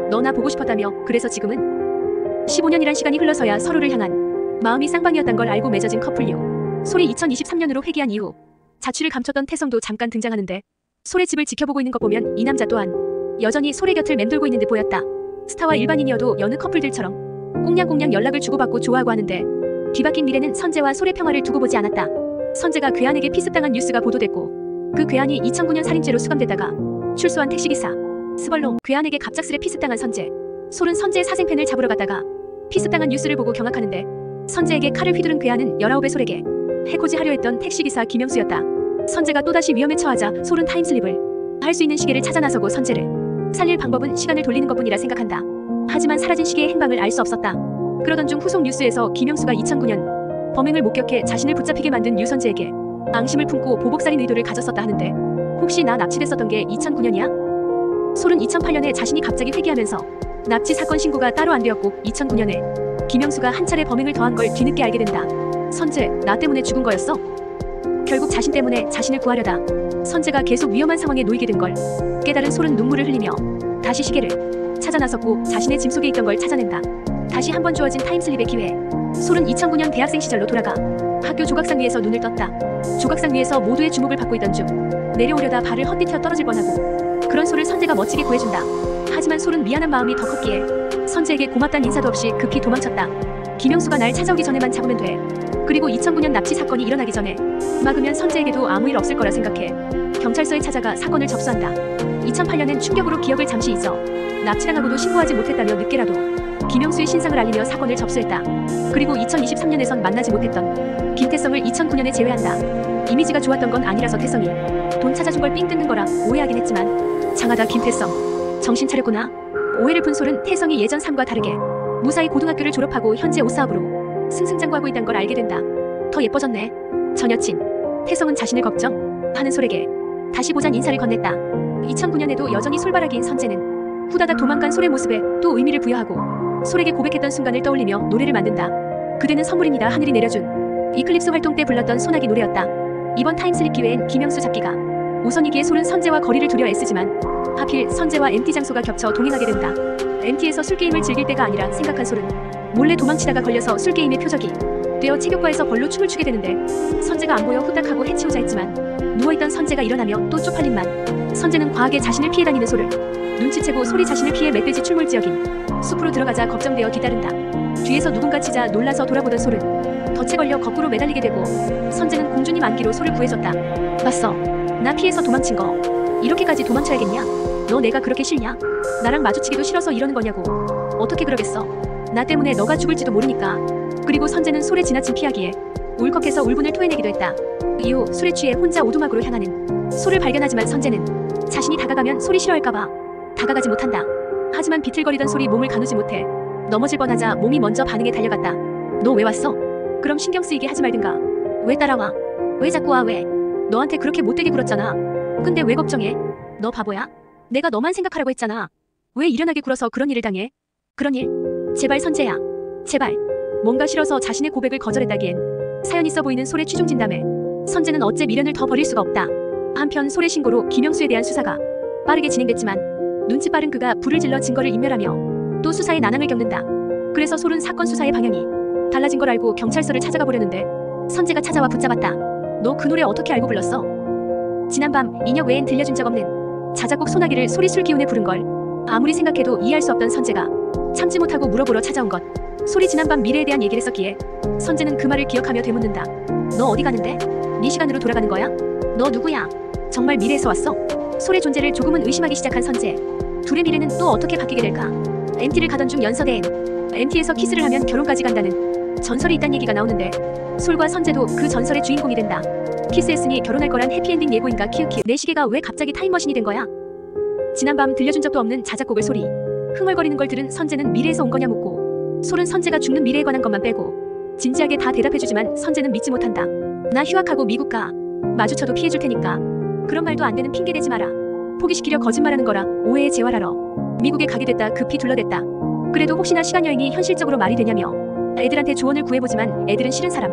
Speaker 1: 너 나 보고 싶었다며. 그래서 지금은 15년이란 시간이 흘러서야 서로를 향한 마음이 쌍방이었단 걸 알고 맺어진 커플류. 솔이 2023년으로 회귀한 이후 자취를 감췄던 태성도 잠깐 등장하는데 솔의 집을 지켜보고 있는 것 보면 이 남자 또한 여전히 솔의 곁을 맴돌고 있는 듯 보였다. 스타와 일반인이어도 여느 커플들처럼 꽁냥꽁냥 연락을 주고받고 좋아하고 하는데 뒤바뀐 미래는 선재와 솔의 평화를 두고 보지 않았다. 선재가 괴한에게 피습당한 뉴스가 보도됐고 그 괴한이 2009년 살인죄로 수감되다가 출소한 택시기사 스벌롱. 괴한에게 갑작스레 피습당한 선재. 솔은 선재의 사생팬을 잡으러 갔다가 피습당한 뉴스를 보고 경악하는데 선재에게 칼을 휘두른 괴한은 19의 솔에게 해코지하려 했던 택시기사 김영수였다. 선재가 또다시 위험에 처하자 솔은 타임슬립을 할 수 있는 시계를 찾아 나서고 선재를 살릴 방법은 시간을 돌리는 것뿐이라 생각한다. 하지만 사라진 시계의 행방을 알 수 없었다. 그러던 중 후속 뉴스에서 김영수가 2009년 범행을 목격해 자신을 붙잡히게 만든 유선재에게 앙심을 품고 보복살인 의도를 가졌었다 하는데 혹시 나 납치됐었던 게 2009년이야? 솔은 2008년에 자신이 갑자기 회귀하면서 납치 사건 신고가 따로 안 되었고 2009년에 김영수가 한 차례 범행을 더한 걸 뒤늦게 알게 된다. 선재, 나 때문에 죽은 거였어? 결국 자신 때문에 자신을 구하려다 선재가 계속 위험한 상황에 놓이게 된 걸 깨달은 솔은 눈물을 흘리며 다시 시계를 찾아 나섰고 자신의 짐 속에 있던 걸 찾아낸다. 다시 한 번 주어진 타임슬립의 기회. 솔은 2009년 대학생 시절로 돌아가 학교 조각상 위에서 눈을 떴다. 조각상 위에서 모두의 주목을 받고 있던 중 내려오려다 발을 헛디뎌 떨어질 뻔하고 그런 솔을 선재가 멋지게 구해준다. 하지만 솔은 미안한 마음이 더 컸기에 선재에게 고맙다는 인사도 없이 급히 도망쳤다. 김영수가 날 찾아오기 전에만 잡으면 돼. 그리고 2009년 납치 사건이 일어나기 전에 막으면 선재에게도 아무 일 없을 거라 생각해 경찰서에 찾아가 사건을 접수한다. 2008년엔 충격으로 기억을 잠시 잊어 납치당하고도 신고하지 못했다며 늦게라도 김영수의 신상을 알리며 사건을 접수했다. 그리고 2023년에선 만나지 못했던 김태성을 2009년에 제외한다. 이미지가 좋았던 건 아니라서 태성이 돈 찾아준 걸 삥 뜯는 거라 오해하긴 했지만 장하다 김태성. 정신 차렸구나. 오해를 푼 솔은 태성이 예전 삶과 다르게 무사히 고등학교를 졸업하고 현재 옷사업으로 승승장구하고 있다는 걸 알게 된다. 더 예뻐졌네. 전 여친 태성은 자신을 걱정하는 솔에게 다시 보잔 인사를 건넸다. 2009년에도 여전히 솔바라기인 선재는 후다닥 도망간 솔의 모습에 또 의미를 부여하고 솔에게 고백했던 순간을 떠올리며 노래를 만든다. 그대는 선물입니다. 하늘이 내려준. 이클립스 활동 때 불렀던 소나기 노래였다. 이번 타임슬립 기회엔 김영수 잡기가 우선이기에 솔은 선재와 거리를 두려 애쓰지만 하필 선재와 MT 장소가 겹쳐 동행하게 된다. MT에서 술게임을 즐길 때가 아니라 생각한 솔은 몰래 도망치다가 걸려서 술게임의 표적이 되어 체육과에서 벌로 춤을 추게 되는데 선재가 안 보여 후딱하고 해치우자 했지만 누워있던 선재가 일어나며 또 쪽팔린 맛. 선재는 과하게 자신을 피해 다니는 솔을 눈치채고 솔이 자신을 피해 멧돼지 출몰지역인 숲으로 들어가자 걱정되어 뒤따른다. 뒤에서 누군가 치자 놀라서 돌아보던 솔은 덫에 걸려 거꾸로 매달리게 되고 선재는 공주님 안기로 솔을 구해줬다. 봤어? 나 피해서 도망친 거. 이렇게까지 도망쳐야겠냐? 너 내가 그렇게 싫냐? 나랑 마주치기도 싫어서 이러는 거냐고. 어떻게 그러겠어? 나 때문에 너가 죽을지도 모르니까. 그리고 선재는 솔의 지나친 피하기에 울컥해서 울분을 토해내기도 했다. 이후 술에 취해 혼자 오두막으로 향하는 솔을 발견하지만 선재는 자신이 다가가면 솔이 싫어할까봐 다가가지 못한다. 하지만 비틀거리던 솔이 몸을 가누지 못해 넘어질 뻔하자 몸이 먼저 반응해 달려갔다. 너 왜 왔어? 그럼 신경 쓰이게 하지 말든가. 왜 따라와? 왜 자꾸 와 왜? 너한테 그렇게 못되게 굴었잖아. 근데 왜 걱정해? 너 바보야? 내가 너만 생각하라고 했잖아. 왜 일어나게 굴어서 그런 일을 당해? 그런 일? 제발 선재야. 제발. 뭔가 싫어서 자신의 고백을 거절했다기엔 사연 있어 보이는 솔의 취중 진담에 선재는 어째 미련을 더 버릴 수가 없다. 한편 솔의 신고로 김영수에 대한 수사가 빠르게 진행됐지만 눈치 빠른 그가 불을 질러 증거를 인멸하며 또 수사에 난항을 겪는다. 그래서 솔은 사건 수사의 방향이 달라진 걸 알고 경찰서를 찾아가 보려는데 선재가 찾아와 붙잡았다. 너 그 노래 어떻게 알고 불렀어? 지난밤 인혁 외엔 들려준 적 없는 자작곡 소나기를 솔이 술 기운에 부른 걸 아무리 생각해도 이해할 수 없던 선재가 참지 못하고 물어보러 찾아온 것. 솔이 지난밤 미래에 대한 얘기를 했었기에 선재는 그 말을 기억하며 되묻는다. 너 어디 가는데? 네 시간으로 돌아가는 거야? 너 누구야? 정말 미래에서 왔어? 솔의 존재를 조금은 의심하기 시작한 선재. 둘의 미래는 또 어떻게 바뀌게 될까? MT를 가던 중 연서대엔 MT에서 키스를 하면 결혼까지 간다는 전설이 있다는 얘기가 나오는데 솔과 선재도 그 전설의 주인공이 된다. 키스했으니 결혼할 거란 해피엔딩 예고인가 키읔키읔. 내 시계가 왜 갑자기 타임머신이 된 거야? 지난밤 들려준 적도 없는 자작곡을 소리. 흥얼거리는 걸 들은 선재는 미래에서 온 거냐 묻고, 솔은 선재가 죽는 미래에 관한 것만 빼고 진지하게 다 대답해주지만 선재는 믿지 못한다. 나 휴학하고 미국 가. 마주쳐도 피해줄 테니까. 그런 말도 안 되는 핑계 대지 마라. 포기시키려 거짓말하는 거라 오해에 재활하러 미국에 가게 됐다. 급히 둘러댔다. 그래도 혹시나 시간여행이 현실적으로 말이 되냐며 애들한테 조언을 구해보지만 애들은 싫은 사람.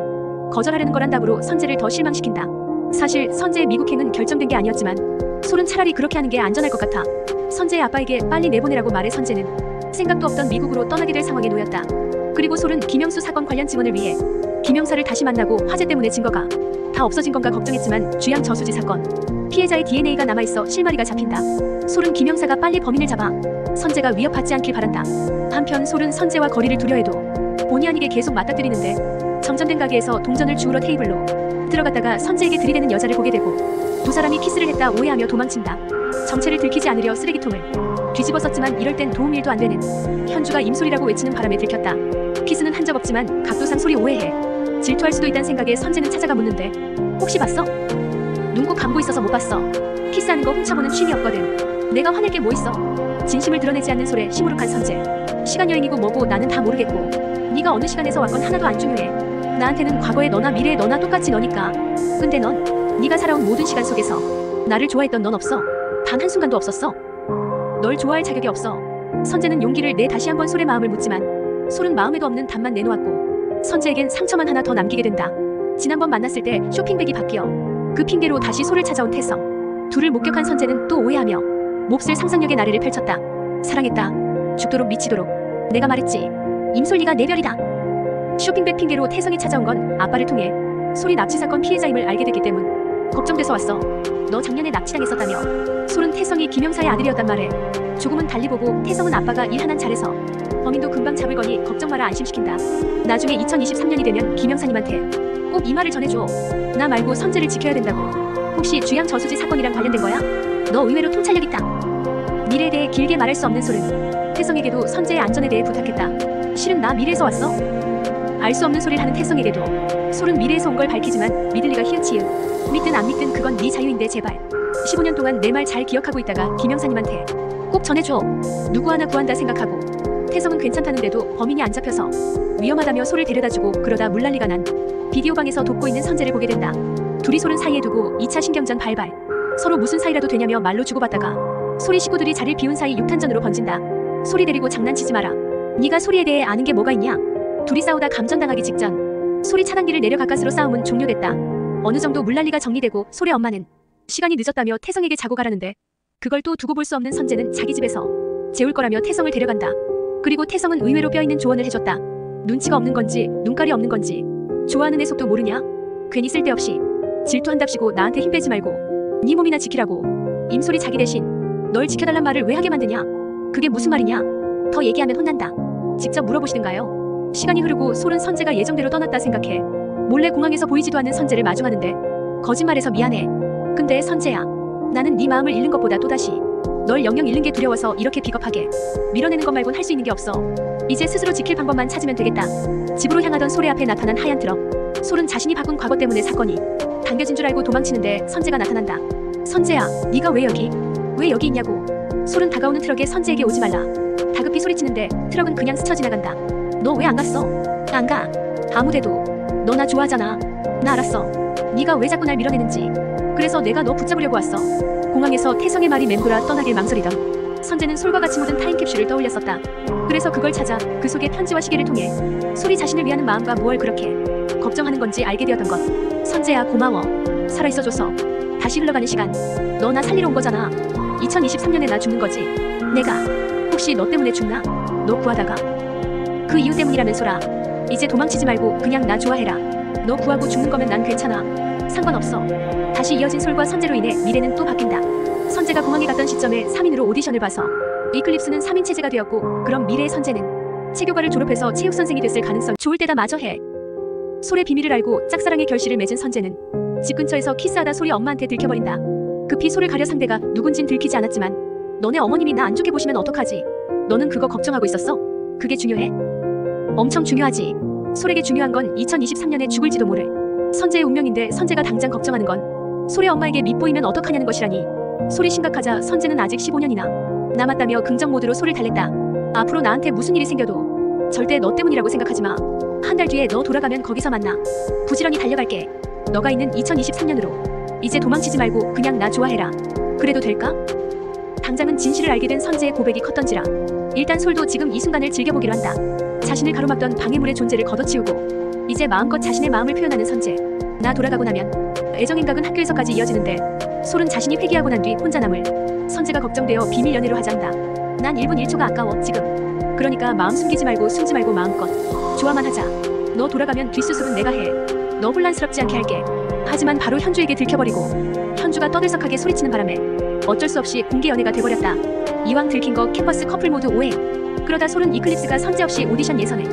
Speaker 1: 거절하려는 거란 답으로 선재를 더 실망시킨다. 사실 선재의 미국행은 결정된 게 아니었지만 솔은 차라리 그렇게 하는 게 안전할 것 같아. 선재의 아빠에게 빨리 내보내라고 말해 선재는 생각도 없던 미국으로 떠나게 될 상황에 놓였다. 그리고 솔은 김영수 사건 관련 증언을 위해 김영사를 다시 만나고 화재 때문에 증거가 다 없어진 건가 걱정했지만 주양 저수지 사건 피해자의 DNA가 남아있어 실마리가 잡힌다. 솔은 김영사가 빨리 범인을 잡아 선재가 위협받지 않길 바란다. 한편 솔은 선재와 거리를 두려해도 본의 아니게 계속 맞닥뜨리는데 정전된 가게에서 동전을 주우러 테이블로 들어갔다가 선재에게 들이대는 여자를 보게 되고 두 사람이 키스를 했다 오해하며 도망친다. 정체를 들키지 않으려 쓰레기통을 뒤집어 썼지만 이럴 땐 도움 일도 안 되는 현주가 임솔이라고 외치는 바람에 들켰다. 키스는 한 적 없지만 각도상 솔이 오해해 질투할 수도 있다는 생각에 선재는 찾아가 묻는데 혹시 봤어? 눈 꼭 감고 있어서 못 봤어. 키스하는 거 훔쳐보는 취미였거든. 내가 화낼 게 뭐 있어? 진심을 드러내지 않는 솔에 시무룩한 선재. 시간여행이고 뭐고 나는 다 모르겠고 네가 어느 시간에서 왔건 하나도 안 중요해. 나한테는 과거의 너나 미래의 너나 똑같이 너니까. 근데 넌 네가 살아온 모든 시간 속에서 나를 좋아했던 넌 없어. 단 한순간도 없었어. 널 좋아할 자격이 없어. 선재는 용기를 내 다시 한번 솔의 마음을 묻지만 솔은 마음에도 없는 답만 내놓았고 선재에겐 상처만 하나 더 남기게 된다. 지난번 만났을 때 쇼핑백이 바뀌어 그 핑계로 다시 솔을 찾아온 태성. 둘을 목격한 선재는 또 오해하며 몹쓸 상상력의 나래를 펼쳤다. 사랑했다. 죽도록 미치도록. 내가 말했지. 임솔리가 내 별이다. 쇼핑백 핑계로 태성이 찾아온 건 아빠를 통해 솔이 납치 사건 피해자임을 알게 됐기 때문. 걱정돼서 왔어. 너 작년에 납치당했었다며. 솔은 태성이 김영사의 아들이었단 말에 조금은 달리 보고 태성은 아빠가 일 하나 잘해서 범인도 금방 잡을 거니 걱정 마라 안심시킨다. 나중에 2023년이 되면 김영사님한테 꼭 이 말을 전해줘. 나 말고 선재를 지켜야 된다고. 혹시 주양 저수지 사건이랑 관련된 거야? 너 의외로 통찰력 있다. 미래에 대해 길게 말할 수 없는 솔은 태성에게도 선재의 안전에 대해 부탁했다. 실은 나 미래에서 왔어? 알 수 없는 소리를 하는 태성에게도 솔은 미래에서 온 걸 밝히지만 믿을 리가 히읗히읗. 믿든 안 믿든 그건 네 자유인데 제발 15년 동안 내 말 잘 기억하고 있다가 김영사님한테 꼭 전해줘. 누구 하나 구한다 생각하고. 태성은 괜찮다는데도 범인이 안 잡혀서 위험하다며 솔을 데려다주고 그러다 물난리가 난 비디오방에서 돕고 있는 선재를 보게 된다. 둘이 솔은 사이에 두고 2차 신경전 발발. 서로 무슨 사이라도 되냐며 말로 주고받다가 솔이 식구들이 자리를 비운 사이 육탄전으로 번진다. 솔이 데리고 장난치지 마라. 네가 솔이에 대해 아는 게 뭐가 있냐? 둘이 싸우다 감전당하기 직전 솔이 차단기를 내려 가까스로 싸움은 종료됐다. 어느 정도 물난리가 정리되고 솔의 엄마는 시간이 늦었다며 태성에게 자고 가라는데 그걸 또 두고 볼 수 없는 선재는 자기 집에서 재울 거라며 태성을 데려간다. 그리고 태성은 의외로 뼈있는 조언을 해줬다. 눈치가 없는 건지 눈깔이 없는 건지 좋아하는 애 속도 모르냐? 괜히 쓸데없이 질투한답시고 나한테 힘 빼지 말고 네 몸이나 지키라고. 임솔이 자기 대신 널 지켜달란 말을 왜 하게 만드냐? 그게 무슨 말이냐? 더 얘기하면 혼난다. 직접 물어보시든가요. 시간이 흐르고 솔은 선재가 예정대로 떠났다 생각해 몰래 공항에서 보이지도 않는 선재를 마중하는데 거짓말해서 미안해. 근데 선재야, 나는 네 마음을 잃는 것보다 또다시 널 영영 잃는 게 두려워서 이렇게 비겁하게 밀어내는 것 말곤 할 수 있는 게 없어. 이제 스스로 지킬 방법만 찾으면 되겠다. 집으로 향하던 솔의 앞에 나타난 하얀 트럭. 솔은 자신이 바꾼 과거 때문에 사건이 당겨진 줄 알고 도망치는데 선재가 나타난다. 선재야, 네가 왜 여기? 왜 여기 있냐고. 솔은 다가오는 트럭에 선재에게 오지 말라 다급히 소리치는데 트럭은 그냥 스쳐 지나간다. 너 왜 안 갔어? 안 가. 아무데도. 너 나 좋아하잖아. 나 알았어. 네가 왜 자꾸 날 밀어내는지. 그래서 내가 너 붙잡으려고 왔어. 공항에서 태성의 말이 맴돌아 떠나길 망설이던 선재는 솔과 같이 묻은 타임캡슐을 떠올렸었다. 그래서 그걸 찾아 그 속의 편지와 시계를 통해 솔이 자신을 위하는 마음과 무얼 그렇게 걱정하는 건지 알게 되었던 것. 선재야, 고마워. 살아있어줘서. 다시 흘러가는 시간. 너 나 살리러 온 거잖아. 2023년에 나 죽는 거지. 내가 혹시 너 때문에 죽나? 너 구하다가. 그 이유 때문이라면 솔아. 이제 도망치지 말고 그냥 나 좋아해라. 너 구하고 죽는 거면 난 괜찮아. 상관없어. 다시 이어진 솔과 선재로 인해 미래는 또 바뀐다. 선재가 공항에 갔던 시점에 3인으로 오디션을 봐서 이클립스는 3인 체제가 되었고 그럼 미래의 선재는 체교과를 졸업해서 체육선생이 됐을 가능성 좋을 때다 마저 해. 솔의 비밀을 알고 짝사랑의 결실을 맺은 선재는 집 근처에서 키스하다 솔이 엄마한테 들켜버린다. 급히 솔을 가려 상대가 누군진 들키지 않았지만 너네 어머님이 나 안 좋게 보시면 어떡하지? 너는 그거 걱정하고 있었어? 그게 중요해? 엄청 중요하지. 솔에게 중요한 건 2023년에 죽을지도 모를 선재의 운명인데 선재가 당장 걱정하는 건 소리 엄마에게 밉보이면 어떡하냐는 것이라니. 소리 심각하자 선재는 아직 15년이나 남았다며 긍정 모드로 소리를 달랬다. 앞으로 나한테 무슨 일이 생겨도 절대 너 때문이라고 생각하지 마. 한 달 뒤에 너 돌아가면 거기서 만나. 부지런히 달려갈게. 너가 있는 2023년으로. 이제 도망치지 말고 그냥 나 좋아해라. 그래도 될까? 당장은 진실을 알게 된 선재의 고백이 컸던지라 일단 솔도 지금 이 순간을 즐겨보기로 한다. 자신을 가로막던 방해물의 존재를 걷어치우고 이제 마음껏 자신의 마음을 표현하는 선재. 나 돌아가고 나면 애정행각은 학교에서까지 이어지는데 솔은 자신이 회귀하고 난 뒤 혼자 남을 선재가 걱정되어 비밀 연애로 하자한다. 난 1분 1초가 아까워 지금. 그러니까 마음 숨기지 말고 숨지 말고 마음껏 좋아만 하자. 너 돌아가면 뒷수습은 내가 해. 너 혼란스럽지 않게 할게. 하지만 바로 현주에게 들켜버리고 현주가 떠들썩하게 소리치는 바람에 어쩔 수 없이 공개 연애가 돼버렸다. 이왕 들킨 거 캠퍼스 커플 모두 오해. 그러다 솔은 이클립스가 선재 없이 오디션 예선을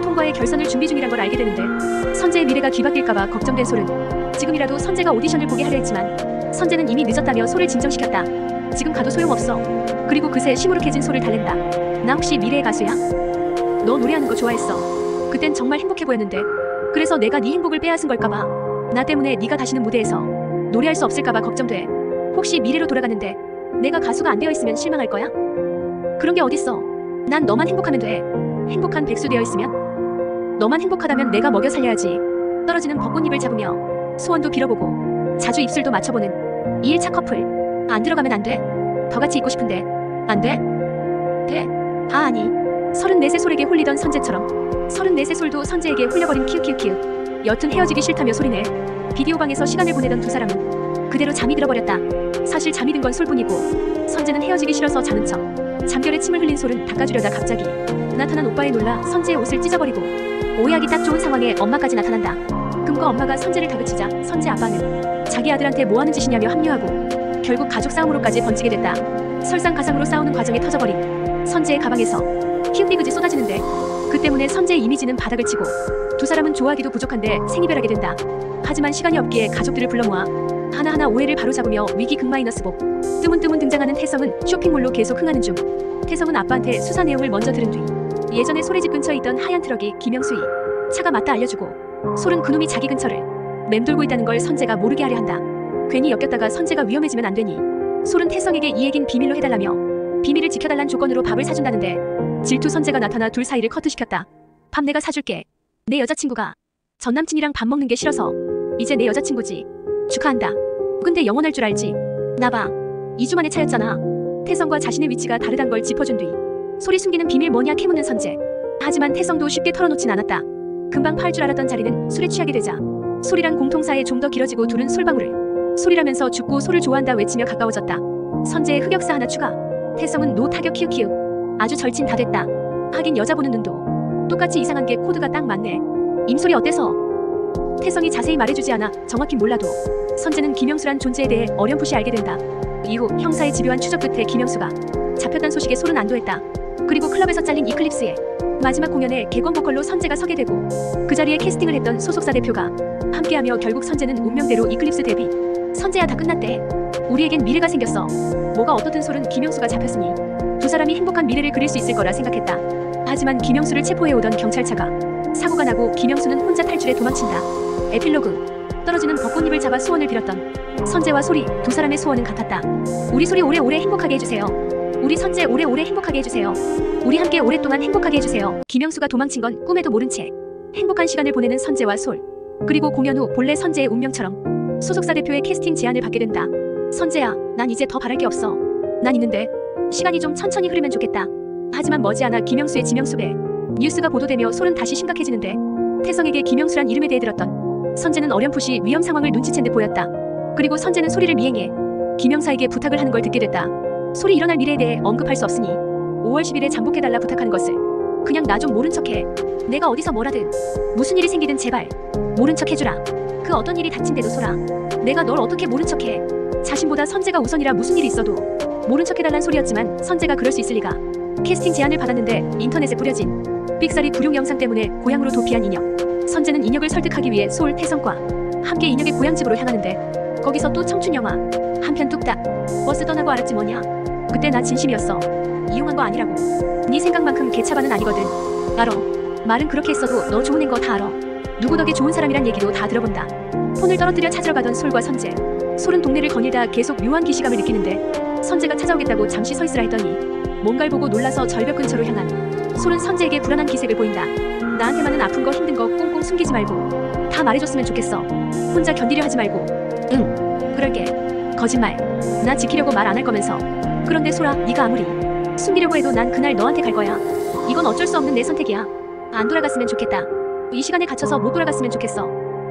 Speaker 1: 통과해 결선을 준비 중이란 걸 알게 되는데 선재의 미래가 뒤바뀔까봐 걱정된 솔은 지금이라도 선재가 오디션을 보게 하려 했지만 선재는 이미 늦었다며 솔을 진정시켰다. 지금 가도 소용없어. 그리고 그새 시무룩해진 솔을 달랜다. 나 혹시 미래의 가수야? 너 노래하는 거 좋아했어. 그땐 정말 행복해 보였는데 그래서 내가 네 행복을 빼앗은 걸까봐. 나 때문에 네가 다시는 무대에서 노래할 수 없을까봐 걱정돼. 혹시 미래로 돌아가는데 내가 가수가 안 되어 있으면 실망할 거야? 그런 게 어딨어. 난 너만 행복하면 돼. 행복한 백수 되어 있으면? 너만 행복하다면 내가 먹여 살려야지. 떨어지는 벚꽃잎을 잡으며 소원도 빌어보고 자주 입술도 맞춰보는 2일차 커플. 안 들어가면 안 돼. 더 같이 있고 싶은데 안 돼? 돼? 아 아니. 34세 솔에게 홀리던 선재처럼 34세 솔도 선재에게 홀려버린 키읔키읔키읔. 여튼 헤어지기 싫다며 소리내. 비디오방에서 시간을 보내던 두 사람은 그대로 잠이 들어버렸다. 사실 잠이 든 건 솔뿐이고 선재는 헤어지기 싫어서 자는 척. 잠결에 침을 흘린 솔은 닦아주려다 갑자기 나타난 오빠에 놀라 선재의 옷을 찢어버리고 오해하기 딱 좋은 상황에 엄마까지 나타난다. 금과 엄마가 선재를 다그치자 선재 아빠는 자기 아들한테 뭐하는 짓이냐며 합류하고 결국 가족 싸움으로까지 번지게 됐다. 설상가상으로 싸우는 과정에 터져버린 선재의 가방에서 히읗디귿이 쏟아지는데 그 때문에 선재의 이미지는 바닥을 치고 두 사람은 좋아하기도 부족한데 생이별하게 된다. 하지만 시간이 없기에 가족들을 불러 모아 하나하나 오해를 바로잡으며 위기 극마이너스복. 뜨문뜨문 등장하는 태성은 쇼핑몰로 계속 흥하는 중. 태성은 아빠한테 수사 내용을 먼저 들은 뒤 예전에 소래집 근처에 있던 하얀 트럭이 김영수이 차가 맞다 알려주고 솔은 그놈이 자기 근처를 맴돌고 있다는 걸 선재가 모르게 하려 한다. 괜히 엮였다가 선재가 위험해지면 안 되니 솔은 태성에게 이 얘긴 비밀로 해달라며 비밀을 지켜달란 조건으로 밥을 사준다는데 질투 선재가 나타나 둘 사이를 커트시켰다. 밥 내가 사줄게. 내 여자친구가 전남친이랑 밥 먹는 게 싫어서 이제 내 여자친구지. 축하한다. 근데 영원할 줄 알지. 나봐. 2주 만에 차였잖아. 태성과 자신의 위치가 다르단 걸 짚어준 뒤 솔이 숨기는 비밀 뭐냐 캐묻는 선재. 하지만 태성도 쉽게 털어놓진 않았다. 금방 파할 줄 알았던 자리는 술에 취하게 되자 솔이란 공통사에 좀 더 길어지고 둘은 솔방울을 솔이라면서 죽고 솔을 좋아한다 외치며 가까워졌다. 선재의 흑역사 하나 추가. 태성은 노 타격 키읔키읔. 아주 절친 다 됐다. 하긴 여자 보는 눈도 똑같이 이상한 게 코드가 딱 맞네. 임솔이 어때서? 태성이 자세히 말해주지 않아 정확히 몰라도 선재는 김영수란 존재에 대해 어렴풋이 알게 된다. 이후 형사의 집요한 추적 끝에 김영수가 잡혔단 소식에 솔은 안도했다. 그리고 클럽에서 잘린 이클립스의 마지막 공연에 객원 보컬로 선재가 서게 되고 그 자리에 캐스팅을 했던 소속사 대표가 함께하며 결국 선재는 운명대로 이클립스 데뷔. 선재야 다 끝났대. 우리에겐 미래가 생겼어. 뭐가 어떻든 솔은 김영수가 잡혔으니 두 사람이 행복한 미래를 그릴 수 있을 거라 생각했다. 하지만 김영수를 체포해오던 경찰차가 사고가 나고 김영수는 혼자 탈출해 도망친다. 에필로그. 떨어지는 벚꽃잎을 잡아 소원을 빌었던 선재와 솔이 두 사람의 소원은 같았다. 우리 솔이 오래오래 행복하게 해주세요. 우리 선재 오래오래 행복하게 해주세요. 우리 함께 오랫동안 행복하게 해주세요. 김영수가 도망친 건 꿈에도 모른 채 행복한 시간을 보내는 선재와 솔. 그리고 공연 후 본래 선재의 운명처럼 소속사 대표의 캐스팅 제안을 받게 된다. 선재야, 난 이제 더 바랄 게 없어. 난 있는데 시간이 좀 천천히 흐르면 좋겠다. 하지만 머지않아 김영수의 지명수배 뉴스가 보도되며 솔은 다시 심각해지는데 태성에게 김영수란 이름에 대해 들었던 선재는 어렴풋이 위험 상황을 눈치챈 듯 보였다. 그리고 선재는 소리를 미행해 김영사에게 부탁을 하는 걸 듣게 됐다. 솔이 일어날 미래에 대해 언급할 수 없으니 5월 10일에 잠복해달라 부탁하는 것을 그냥 나 좀 모른 척해. 내가 어디서 뭐라든 무슨 일이 생기든 제발 모른 척 해주라. 그 어떤 일이 닥친데도 솔아, 내가 널 어떻게 모른 척해. 자신보다 선재가 우선이라 무슨 일이 있어도 모른 척 해달란 소리였지만 선재가 그럴 수 있을 리가. 캐스팅 제안을 받았는데 인터넷에 뿌려진 삑사리 불용 영상 때문에 고향으로 도피한 인혁. 선재는 인혁을 설득하기 위해 솔 태성과 함께 인혁의 고향집으로 향하는데 거기서 또 청춘 영화 한편 뚝딱. 버스 떠나고 알았지 뭐냐. 그때 나 진심이었어. 이용한 거 아니라고. 네 생각만큼 개차반은 아니거든. 알어. 말은 그렇게 했어도 너 좋은 앤 거 다 알어. 누구 덕에 좋은 사람이란 얘기도 다 들어본다. 폰을 떨어뜨려 찾으러 가던 솔과 선재. 솔은 동네를 거닐다 계속 묘한 기시감을 느끼는데 선재가 찾아오겠다고 잠시 서 있으라 했더니 뭔가를 보고 놀라서 절벽 근처로 향한 솔은 선재에게 불안한 기색을 보인다. 나한테만은 아픈 거 힘든 거 꽁꽁 숨기지 말고 다 말해줬으면 좋겠어. 혼자 견디려 하지 말고. 응, 그럴게. 거짓말. 나 지키려고 말 안 할 거면서. 그런데 솔아, 네가 아무리 숨기려고 해도 난 그날 너한테 갈 거야. 이건 어쩔 수 없는 내 선택이야. 안 돌아갔으면 좋겠다. 이 시간에 갇혀서 못 돌아갔으면 좋겠어.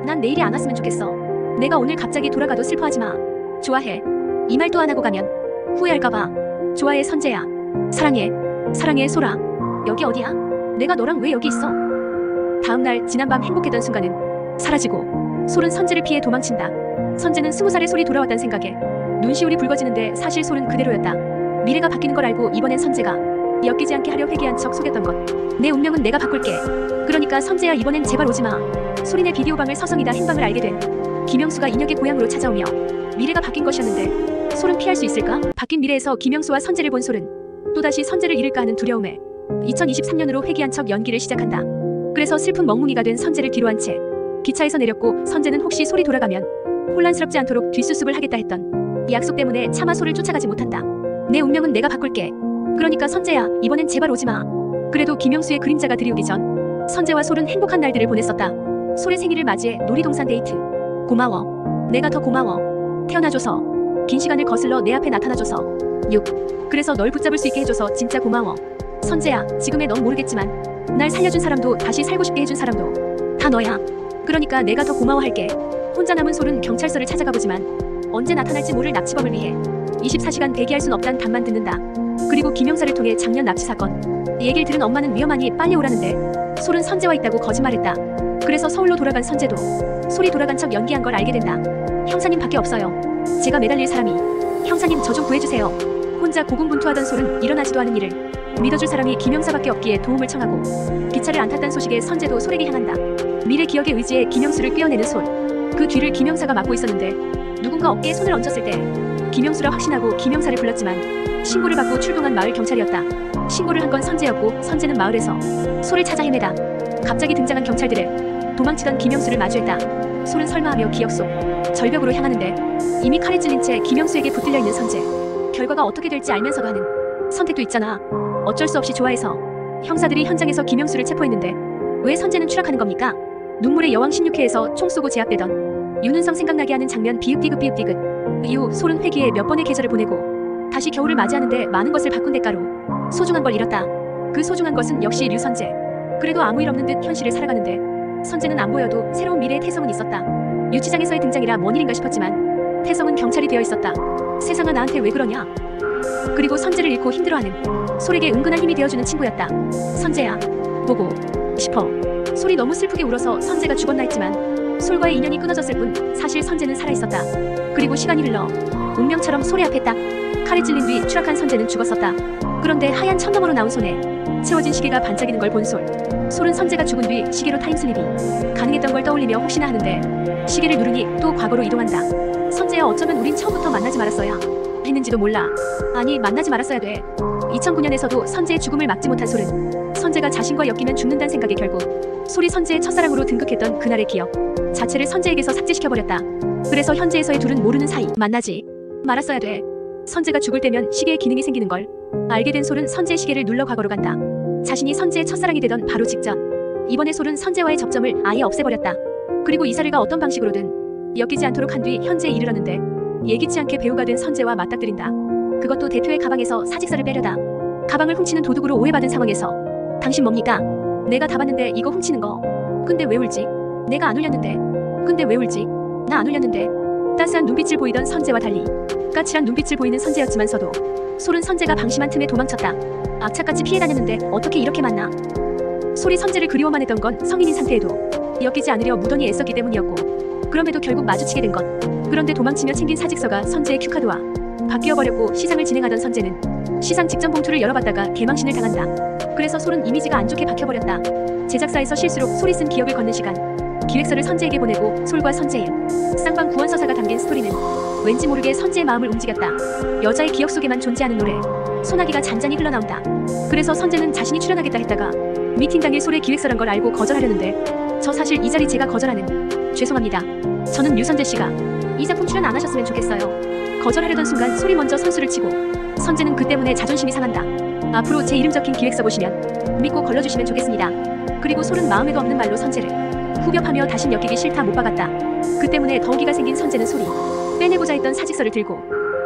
Speaker 1: 난 내일이 안 왔으면 좋겠어. 내가 오늘 갑자기 돌아가도 슬퍼하지 마. 좋아해. 이 말 또 안 하고 가면 후회할까봐. 좋아해 선재야. 사랑해. 사랑해 솔아. 여기 어디야? 내가 너랑 왜 여기 있어? 다음날 지난밤 행복했던 순간은 사라지고 솔은 선재를 피해 도망친다. 선재는 20살의 솔이 돌아왔다는 생각에 눈시울이 붉어지는데 사실 솔은 그대로였다. 미래가 바뀌는 걸 알고 이번엔 선재가 엮이지 않게 하려 회개한 척 속였던 것. 내 운명은 내가 바꿀게. 그러니까 선재야 이번엔 제발 오지마. 솔이네 비디오방을 서성이다 행방을 알게 된 김영수가 인혁의 고향으로 찾아오며 미래가 바뀐 것이었는데 솔은 피할 수 있을까? 바뀐 미래에서 김영수와 선재를 본 솔은 또다시 선재를 잃을까 하는 두려움에 2023년으로 회귀한 척 연기를 시작한다. 그래서 슬픈 멍뭉이가 된 선재를 뒤로 한 채 기차에서 내렸고 선재는 혹시 솔이 돌아가면 혼란스럽지 않도록 뒷수습을 하겠다 했던 약속 때문에 차마 솔을 쫓아가지 못한다. 내 운명은 내가 바꿀게. 그러니까 선재야 이번엔 제발 오지마. 그래도 김영수의 그림자가 드리우기 전 선재와 솔은 행복한 날들을 보냈었다. 솔의 생일을 맞이해 놀이동산 데이트. 고마워. 내가 더 고마워. 태어나줘서. 긴 시간을 거슬러 내 앞에 나타나줘서. 6. 그래서 널 붙잡을 수 있게 해줘서 진짜 고마워. 선재야 지금의 넌 모르겠지만 날 살려준 사람도 다시 살고 싶게 해준 사람도 다 너야. 그러니까 내가 더 고마워할게. 혼자 남은 솔은 경찰서를 찾아가보지만 언제 나타날지 모를 납치범을 위해 24시간 대기할 순 없단 답만 듣는다. 그리고 김영사를 통해 작년 납치 사건 얘기를 들은 엄마는 위험하니 빨리 오라는데 솔은 선재와 있다고 거짓말했다. 그래서 서울로 돌아간 선재도 솔이 돌아간 척 연기한 걸 알게 된다. 형사님 밖에 없어요. 제가 매달릴 사람이. 형사님 저 좀 구해주세요. 혼자 고군분투하던 솔은 일어나지도 않은 일을 믿어줄 사람이 김영사밖에 없기에 도움을 청하고 기차를 안 탔다는 소식에 선재도 솔에게 향한다. 미래 기억에 의지해 김영수를 꿰어내는 솔. 그 뒤를 김영사가 맡고 있었는데 누군가 어깨에 손을 얹었을 때 김영수라 확신하고 김영사를 불렀지만 신고를 받고 출동한 마을 경찰이었다. 신고를 한 건 선재였고 선재는 마을에서 솔을 찾아 헤매다 갑자기 등장한 경찰들에 도망치던 김영수를 마주했다. 솔은 설마하며 기억 속 절벽으로 향하는데 이미 칼에 찔린 채 김영수에게 붙들려 있는 선재. 결과가 어떻게 될지 알면서도 하는 선택도 있잖아. 어쩔 수 없이 좋아해서. 형사들이 현장에서 김영수를 체포했는데 왜 선재는 추락하는 겁니까? 눈물의 여왕 16회에서 총 쏘고 제압되던 윤은성 생각나게 하는 장면 비읍디귿 비읍디귿. 이후 솔은 회귀에 몇 번의 계절을 보내고 다시 겨울을 맞이하는데 많은 것을 바꾼 대가로 소중한 걸 잃었다. 그 소중한 것은 역시 류선재. 그래도 아무 일 없는 듯 현실을 살아가는데 선재는 안 보여도 새로운 미래의 태성은 있었다. 유치장에서의 등장이라 뭔 일인가 싶었지만 태성은 경찰이 되어 있었다. 세상아 나한테 왜 그러냐. 그리고 선재를 잃고 힘들어하는 솔에게 은근한 힘이 되어주는 친구였다. 선재야 보고 싶어. 솔이 너무 슬프게 울어서 선재가 죽었나 했지만 솔과의 인연이 끊어졌을 뿐 사실 선재는 살아있었다. 그리고 시간이 흘러 운명처럼 솔의 앞에 딱 칼에 찔린 뒤 추락한 선재는 죽었었다. 그런데 하얀 천 너머로 나온 손에 채워진 시계가 반짝이는 걸 본 솔. 솔은 선재가 죽은 뒤 시계로 타임슬립이 가능했던 걸 떠올리며 혹시나 하는데 시계를 누르니 또 과거로 이동한다. 선재야 어쩌면 우린 처음부터 만나지 말았어야 했는지도 몰라. 아니 만나지 말았어야 돼. 2009년에서도 선재의 죽음을 막지 못한 솔은 선재가 자신과 엮이면 죽는다는 생각에 결국 솔이 선재의 첫사랑으로 등극했던 그날의 기억 자체를 선재에게서 삭제시켜버렸다. 그래서 현재에서의 둘은 모르는 사이 만나지 말았어야 돼. 선재가 죽을 때면 시계의 기능이 생기는 걸 알게 된 솔은 선재의 시계를 눌러 과거로 간다. 자신이 선재의 첫사랑이 되던 바로 직전. 이번에 솔은 선재와의 접점을 아예 없애버렸다. 그리고 이사를가 어떤 방식으로든 엮이지 않도록 한 뒤 현재에 이르렀는데 예기치 않게 배우가 된 선재와 맞닥뜨린다. 그것도 대표의 가방에서 사직서를 빼려다 가방을 훔치는 도둑으로 오해받은 상황에서 당신 뭡니까? 내가 다 봤는데 이거 훔치는 거. 근데 왜 울지? 내가 안 울렸는데. 근데 왜 울지? 나 안 울렸는데. 따스한 눈빛을 보이던 선재와 달리 까칠한 눈빛을 보이는 선재였지만서도 솔은 선재가 방심한 틈에 도망쳤다. 악착같이 피해 다녔는데 어떻게 이렇게 만나? 솔이 선재를 그리워만 했던 건 성인인 상태에도 엮이지 않으려 무던히 애썼기 때문이었고 그럼에도 결국 마주치게 된 것. 그런데 도망치며 챙긴 사직서가 선재의 큐카드와 바뀌어버렸고 시상을 진행하던 선재는 시상 직전 봉투를 열어봤다가 개망신을 당한다. 그래서 솔은 이미지가 안 좋게 박혀버렸다. 제작사에서 실수로 솔이 쓴 기억을 걷는 시간 기획서를 선재에게 보내고 솔과 선재의 쌍방 구원서사가 담긴 스토리는 왠지 모르게 선재의 마음을 움직였다. 여자의 기억 속에만 존재하는 노래 소나기가 잔잔히 흘러나온다. 그래서 선재는 자신이 출연하겠다 했다가 미팅 당일 솔의 기획서란 걸 알고 거절하려는데 저 사실 이 자리 제가 거절하는. 죄송합니다. 저는 류선재 씨가 이 작품 출연 안 하셨으면 좋겠어요. 거절하려던 순간 소리 먼저 선수를 치고 선재는 그 때문에 자존심이 상한다. 앞으로 제 이름 적힌 기획서 보시면 믿고 걸러주시면 좋겠습니다. 그리고 솔은 마음에도 없는 말로 선재를 후벼파며 다신 엮이기 싫다 못 박았다. 그 때문에 더우기가 생긴 선재는 소리 빼내고자 했던 사직서를 들고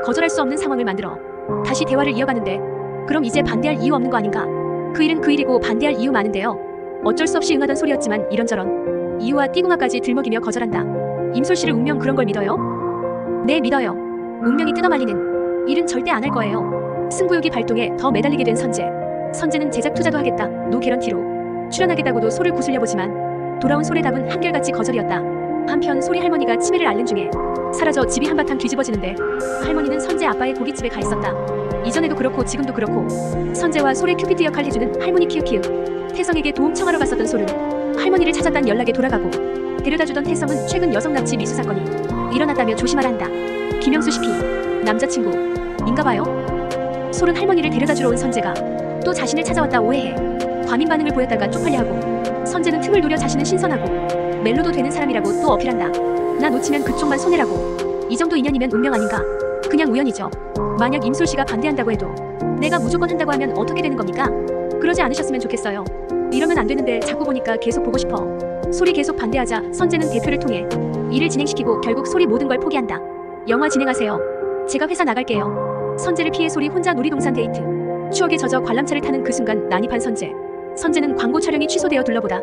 Speaker 1: 거절할 수 없는 상황을 만들어 다시 대화를 이어가는데 그럼 이제 반대할 이유 없는 거 아닌가? 그 일은 그 일이고 반대할 이유 많은데요. 어쩔 수 없이 응하던 소리였지만 이런저런 이유와 띠궁합까지 들먹이며 거절한다. 임솔 씨를 운명 그런 걸 믿어요? 네, 믿어요. 운명이 뜯어말리는 일은 절대 안 할 거예요. 승부욕이 발동해 더 매달리게 된 선재. 선재는 제작 투자도 하겠다. 노 개런티로 출연하겠다고도 소를 구슬려보지만 돌아온 솔의 답은 한결같이 거절이었다. 한편 소리 할머니가 치매를 앓는 중에 사라져 집이 한바탕 뒤집어지는데 할머니는 선재 아빠의 고깃집에 가 있었다. 이전에도 그렇고 지금도 그렇고 선재와 솔의 큐피드 역할 해주는 할머니 키읔키읔. 태성에게 도움 청하러 갔었던 솔은 할머니를 찾았단 연락에 돌아가고 데려다주던 태성은 최근 여성 납치 미수 사건이 일어났다며 조심하라 한다. 김영수 CP 남자친구 인가봐요. 솔은 할머니를 데려다주러 온 선재가 또 자신을 찾아왔다 오해해 과민 반응을 보였다가 쪽팔려 하고 선재는 틈을 노려 자신은 신선하고 멜로도 되는 사람이라고 또 어필한다. 나 놓치면 그쪽만 손해라고. 이 정도 인연이면 운명 아닌가? 그냥 우연이죠. 만약 임솔 씨가 반대한다고 해도 내가 무조건 한다고 하면 어떻게 되는 겁니까? 그러지 않으셨으면 좋겠어요. 이러면 안 되는데 자꾸 보니까 계속 보고 싶어. 솔이 계속 반대하자 선재는 대표를 통해 일을 진행시키고 결국 솔이 모든 걸 포기한다. 영화 진행하세요. 제가 회사 나갈게요. 선재를 피해 솔이 혼자 놀이동산 데이트. 추억에 젖어 관람차를 타는 그 순간 난입한 선재. 선재는 광고 촬영이 취소되어 둘러보다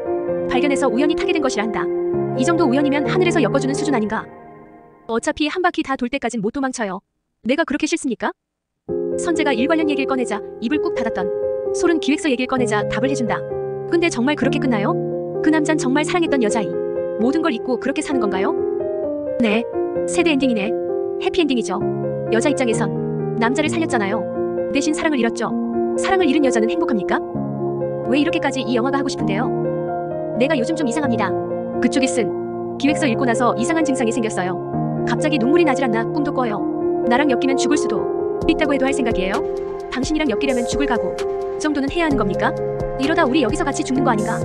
Speaker 1: 발견해서 우연히 타게 된 것이라 한다. 이 정도 우연이면 하늘에서 엮어주는 수준 아닌가? 어차피 한 바퀴 다 돌 때까진 못 도망쳐요. 내가 그렇게 싫습니까? 선재가 일 관련 얘기를 꺼내자 입을 꾹 닫았던 솔은 기획서 얘기를 꺼내자 답을 해준다. 근데 정말 그렇게 끝나요? 그 남잔 정말 사랑했던 여자이 모든 걸 잊고 그렇게 사는 건가요? 네, 새드 엔딩이네. 해피엔딩이죠. 여자 입장에선 남자를 살렸잖아요. 대신 사랑을 잃었죠. 사랑을 잃은 여자는 행복합니까? 왜 이렇게까지 이 영화가 하고 싶은데요? 내가 요즘 좀 이상합니다. 그쪽이 쓴 기획서 읽고 나서 이상한 증상이 생겼어요. 갑자기 눈물이 나질 않나 꿈도 꿔요. 나랑 엮이면 죽을 수도 있다고 해도 할 생각이에요? 당신이랑 엮이려면 죽을 각오 정도는 해야 하는 겁니까? 이러다 우리 여기서 같이 죽는 거 아닌가?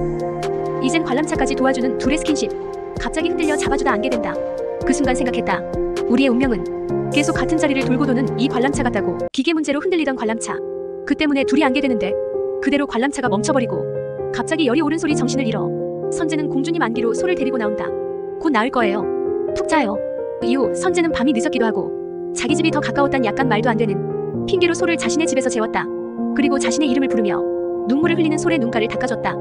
Speaker 1: 이젠 관람차까지 도와주는 둘의 스킨십. 갑자기 흔들려 잡아주다 앉게 된다. 그 순간 생각했다. 우리의 운명은 계속 같은 자리를 돌고 도는 이 관람차 같다고. 기계 문제로 흔들리던 관람차. 그 때문에 둘이 앉게 되는데 그대로 관람차가 멈춰버리고 갑자기 열이 오른 솔이 정신을 잃어 선재는 공주님 안기로 솔을 데리고 나온다. 곧 나을 거예요. 푹 자요. 이후 선재는 밤이 늦었기도 하고 자기 집이 더 가까웠단 약간 말도 안 되는 핑계로 솔을 자신의 집에서 재웠다. 그리고 자신의 이름을 부르며 눈물을 흘리는 솔의 눈가를 닦아줬다.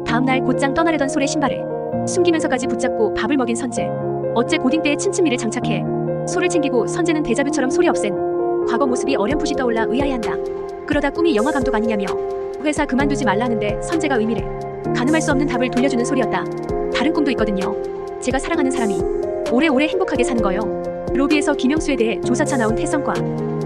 Speaker 1: 다음날 곧장 떠나려던 솔의 신발을 숨기면서까지 붙잡고 밥을 먹인 선재. 어째 고딩 때의 츤츤미를 장착해 솔을 챙기고 선재는 데자뷰처럼 솔이 없앤 과거 모습이 어렴풋이 떠올라 의아해한다. 그러다 꿈이 영화 감독 아니냐며 회사 그만두지 말라 하는데 선재가 의미를 가늠할 수 없는 답을 돌려주는 소리였다. 다른 꿈도 있거든요. 제가 사랑하는 사람이 오래오래 행복하게 사는 거요. 로비에서 김영수에 대해 조사차 나온 태성과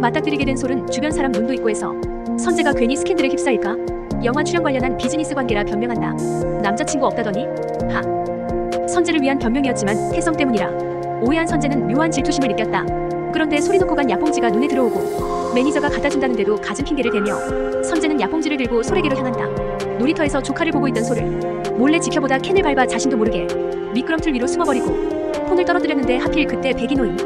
Speaker 1: 맞닥뜨리게 된 솔은 주변 사람 눈도 있고 해서 선재가 괜히 스캔들에 휩싸일까? 영화 출연 관련한 비즈니스 관계라 변명한다. 남자친구 없다더니? 하. 선재를 위한 변명이었지만 태성 때문이라 오해한 선재는 묘한 질투심을 느꼈다. 그런데 소리 놓고 간 약봉지가 눈에 들어오고 매니저가 갖다 준다는데도 가진 핑계를 대며 선재는 약봉지를 들고 솔에게로 향한다. 놀이터에서 조카를 보고 있던 솔을 몰래 지켜보다 캔을 밟아 자신도 모르게 미끄럼틀 위로 숨어버리고 폰을 떨어뜨렸는데 하필 그때 백인호이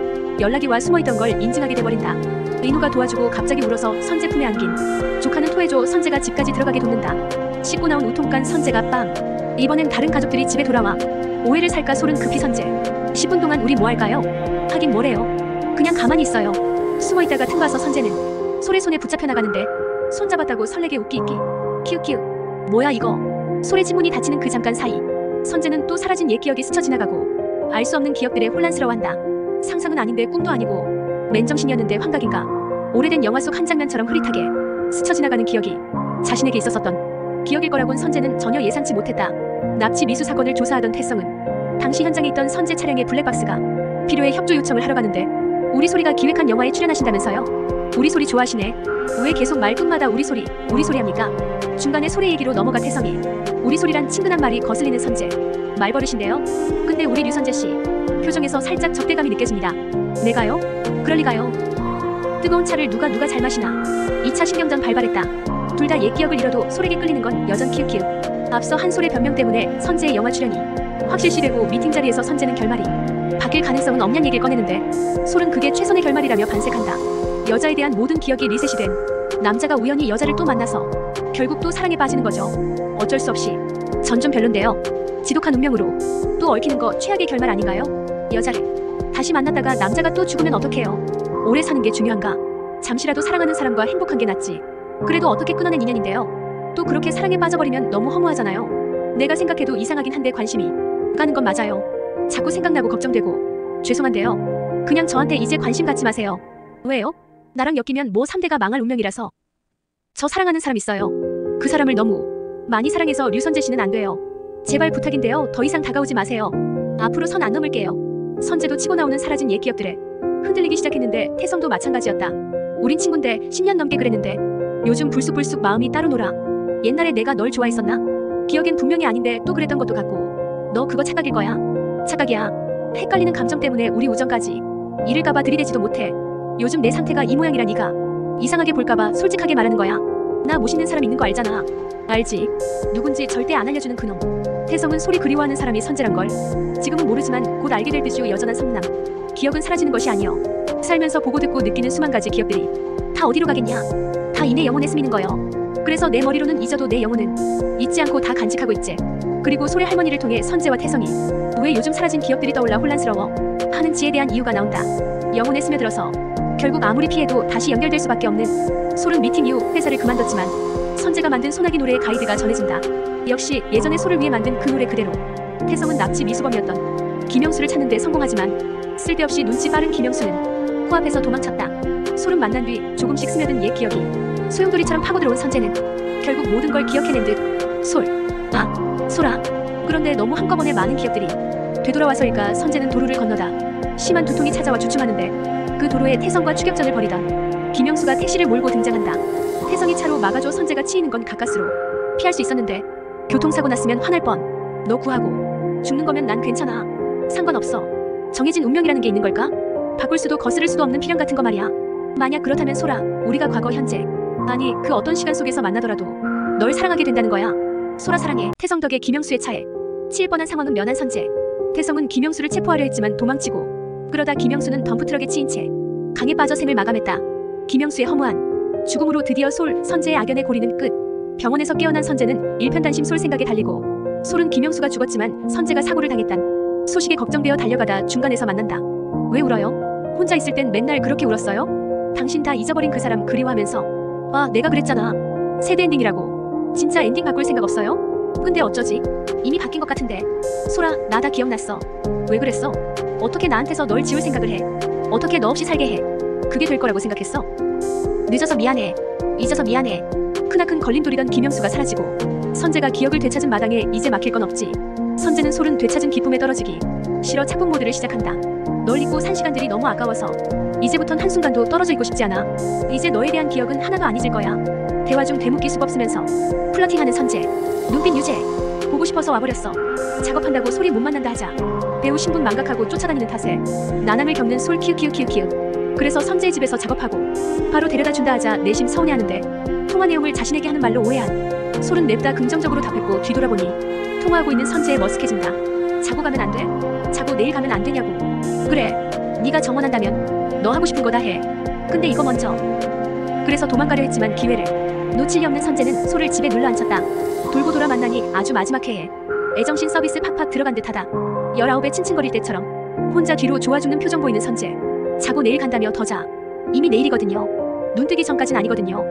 Speaker 1: 연락이 와 숨어있던 걸 인증하게 돼버린다. 의노가 도와주고 갑자기 울어서 선재 품에 안긴 조카는 토해줘 선재가 집까지 들어가게 돕는다. 씻고 나온 우통간 선재가 빵. 이번엔 다른 가족들이 집에 돌아와 오해를 살까 솔은 급히 선재 10분 동안 우리 뭐 할까요? 하긴 뭐래요. 그냥 가만히 있어요. 숨어있다가 틈 봐서 선재는 솔의 손에 붙잡혀 나가는데 손 잡았다고 설레게 웃기 키읔키읔. 뭐야 이거. 솔의 침문이 닫히는 그 잠깐 사이 선재는 또 사라진 옛 기억이 스쳐 지나가고 알 수 없는 기억들에 혼란스러워한다. 상상은 아닌데 꿈도 아니고 맨정신이었는데 환각인가. 오래된 영화 속 한 장면처럼 흐릿하게 스쳐 지나가는 기억이 자신에게 있었었던 기억일 거라곤 선재는 전혀 예상치 못했다. 납치 미수 사건을 조사하던 태성은 당시 현장에 있던 선재 차량의 블랙박스가 필요해 협조 요청을 하러 가는데 우리 소리가 기획한 영화에 출연하신다면서요? 우리 소리 좋아하시네. 왜 계속 말끝마다 우리 소리 합니까? 중간에 소리 얘기로 넘어가 태성이 우리 소리란 친근한 말이 거슬리는 선재. 말버릇인데요. 근데 우리 류선재씨 표정에서 살짝 적대감이 느껴집니다. 내가요? 그럴리가요. 뜨거운 차를 누가 잘 마시나. 2차 신경전 발발했다. 둘 다 옛 기억을 잃어도 솔에게 끌리는 건 여전 키읔키읔. 앞서 한 솔의 변명 때문에 선재의 영화 출연이 확실시되고 미팅 자리에서 선재는 결말이 바뀔 가능성은 없냐는 얘기를 꺼내는데 솔은 그게 최선의 결말이라며 반색한다. 여자에 대한 모든 기억이 리셋이 된 남자가 우연히 여자를 또 만나서 결국 또 사랑에 빠지는 거죠. 어쩔 수 없이 전 좀 별론데요. 지독한 운명으로 또 얽히는 거 최악의 결말 아닌가요? 여자를 다시 만났다가 남자가 또 죽으면 어떡해요? 오래 사는 게 중요한가? 잠시라도 사랑하는 사람과 행복한 게 낫지. 그래도 어떻게 끊어낸 인연인데요. 또 그렇게 사랑에 빠져버리면 너무 허무하잖아요. 내가 생각해도 이상하긴 한데 관심이 가는 건 맞아요. 자꾸 생각나고 걱정되고 죄송한데요. 그냥 저한테 이제 관심 갖지 마세요. 왜요? 나랑 엮이면 뭐 3대가 망할 운명이라서. 저 사랑하는 사람 있어요. 그 사람을 너무 많이 사랑해서 류선재 씨는 안 돼요. 제발 부탁인데요. 더 이상 다가오지 마세요. 앞으로 선 안 넘을게요. 선재도 치고 나오는 사라진 옛 기억들에 흔들리기 시작했는데 태성도 마찬가지였다. 우린 친군데 10년 넘게 그랬는데 요즘 불쑥불쑥 마음이 따로 놀아. 옛날에 내가 널 좋아했었나? 기억엔 분명히 아닌데 또 그랬던 것도 같고. 너 그거 착각일 거야. 착각이야. 헷갈리는 감정 때문에 우리 우정까지 잃을까봐 들이대지도 못해. 요즘 내 상태가 이 모양이라 네가 이상하게 볼까봐 솔직하게 말하는 거야. 나 멋있는 사람 있는 거 알잖아. 알지? 누군지 절대 안 알려주는 그놈. 태성은 소리 그리워하는 사람이 선재란 걸 지금은 모르지만 곧 알게 될 듯이 여전한 성남. 기억은 사라지는 것이 아니여. 살면서 보고 듣고 느끼는 수만 가지 기억들이 다 어디로 가겠냐. 다 이내 영혼에 스미는 거여. 그래서 내 머리로는 잊어도 내 영혼은 잊지 않고 다 간직하고 있지. 그리고 소래 할머니를 통해 선재와 태성이 왜 요즘 사라진 기억들이 떠올라 혼란스러워 하는지에 대한 이유가 나온다. 영혼에 스며들어서 결국 아무리 피해도 다시 연결될 수밖에 없는. 솔은 미팅 이후 회사를 그만뒀지만 선재가 만든 소나기 노래의 가이드가 전해진다. 역시 예전에 솔을 위해 만든 그 노래 그대로. 태성은 납치 미수범이었던 김영수를 찾는데 성공하지만 쓸데없이 눈치 빠른 김영수는 코앞에서 도망쳤다. 솔은 만난 뒤 조금씩 스며든 옛 기억이 소용돌이처럼 파고들어온 선재는 결국 모든 걸 기억해낸 듯. 소라. 그런데 너무 한꺼번에 많은 기억들이 되돌아와서일까 선재는 도로를 건너다 심한 두통이 찾아와 주춤하는데 그 도로에 태성과 추격전을 벌이던 김영수가 택시를 몰고 등장한다. 태성이 차로 막아줘 선재가 치이는 건 가까스로 피할 수 있었는데 교통사고 났으면 화날 뻔. 너 구하고 죽는 거면 난 괜찮아. 상관없어. 정해진 운명이라는 게 있는 걸까? 바꿀 수도 거스를 수도 없는 필연 같은 거 말이야. 만약 그렇다면 소라, 우리가 과거 현재 아니 그 어떤 시간 속에서 만나더라도 널 사랑하게 된다는 거야. 소라 사랑해. 태성 덕에 김영수의 차에 치일 뻔한 상황은 면한 선재. 태성은 김영수를 체포하려 했지만 도망치고 그러다 김영수는 덤프트럭에 치인 채 강에 빠져 샘을 마감했다. 김영수의 허무한 죽음으로 드디어 선재의 악연의 고리는 끝. 병원에서 깨어난 선재는 일편단심 솔 생각에 달리고 솔은 김영수가 죽었지만 선재가 사고를 당했단 소식에 걱정되어 달려가다 중간에서 만난다. 왜 울어요? 혼자 있을 땐 맨날 그렇게 울었어요? 당신 다 잊어버린 그 사람 그리워하면서. 아, 내가 그랬잖아. 새드 엔딩이라고. 진짜 엔딩 바꿀 생각 없어요? 근데 어쩌지? 이미 바뀐 것 같은데. 소라, 나 다 기억났어. 왜 그랬어? 어떻게 나한테서 널 지울 생각을 해? 어떻게 너 없이 살게 해? 그게 될 거라고 생각했어? 늦어서 미안해. 잊어서 미안해. 크나큰 걸림돌이던 김영수가 사라지고 선재가 기억을 되찾은 마당에 이제 막힐 건 없지. 선재는 솔은 되찾은 기쁨에 떨어지기 싫어 착복 모드를 시작한다. 널 잊고 산 시간들이 너무 아까워서 이제부턴 한순간도 떨어져 있고 싶지 않아. 이제 너에 대한 기억은 하나도 안 잊을 거야. 대화 중 되묻기 수법 쓰면서 플러팅하는 선재. 눈빛 유재. 보고 싶어서 와버렸어. 작업한다고 솔이 못 만난다 하자 배우 신분 망각하고 쫓아다니는 탓에 난함을 겪는 솔 키우키우키우키우. 그래서 선재의 집에서 작업하고 바로 데려다 준다 하자 내심 서운해하는데 통화 내용을 자신에게 하는 말로 오해한 솔은 냅다 긍정적으로 답했고 뒤돌아보니 통화하고 있는 선재에 머쓱해진다. 자고 가면 안 돼? 자고 내일 가면 안 되냐고. 그래, 네가 정원한다면 너 하고 싶은 거 다 해. 근데 이거 먼저. 그래서 도망가려 했지만 기회를 놓칠 리 없는 선재는 솔을 집에 눌러앉혔다. 돌고 돌아 만나니 아주 마지막 해에 애정신 서비스 팍팍 들어간 듯하다. 19에 칭칭거릴 때처럼 혼자 뒤로 좋아 죽는 표정 보이는 선재. 자고 내일 간다며 더 자. 이미 내일이거든요. 눈 뜨기 전까진 아니거든요.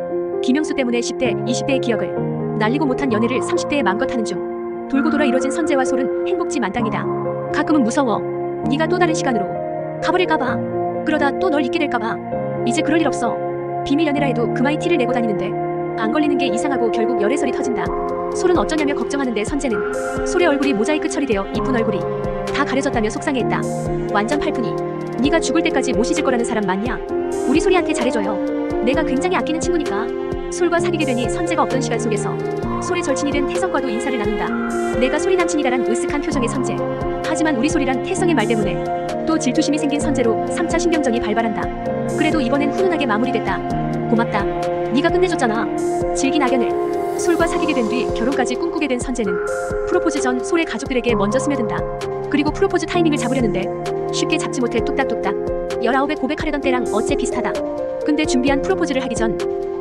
Speaker 1: 김영수 때문에 10대, 20대의 기억을 날리고 못한 연애를 30대에 마음껏 하는 중. 돌고 돌아 이뤄진 선재와 솔은 행복지 만땅이다. 가끔은 무서워. 네가 또 다른 시간으로 가버릴까봐. 그러다 또 널 잊게 될까봐. 이제 그럴 일 없어. 비밀 연애라 해도 그마이 티를 내고 다니는데 안 걸리는 게 이상하고 결국 열애설이 터진다. 솔은 어쩌냐며 걱정하는데 선재는 솔의 얼굴이 모자이크 처리되어 이쁜 얼굴이 다 가려졌다며 속상해했다. 완전 팔푼이. 네가 죽을 때까지 못 잊을 거라는 사람 맞냐? 우리 솔이한테 잘해줘요. 내가 굉장히 아끼는 친구니까. 솔과 사귀게 되니 선재가 없던 시간 속에서 솔의 절친이 된 태성과도 인사를 나눈다. 내가 솔이 남친이다란 으쓱한 표정의 선재. 하지만 우리 솔이란 태성의 말 때문에 또 질투심이 생긴 선재로 3차 신경전이 발발한다. 그래도 이번엔 훈훈하게 마무리됐다. 고맙다. 네가 끝내줬잖아. 질긴 악연을. 솔과 사귀게 된 뒤 결혼까지 꿈꾸게 된 선재는 프로포즈 전 솔의 가족들에게 먼저 스며든다. 그리고 프로포즈 타이밍을 잡으려는데 쉽게 잡지 못해 뚝딱뚝딱. 19에 고백하려던 때랑 어째 비슷하다. 근데 준비한 프로포즈를 하기 전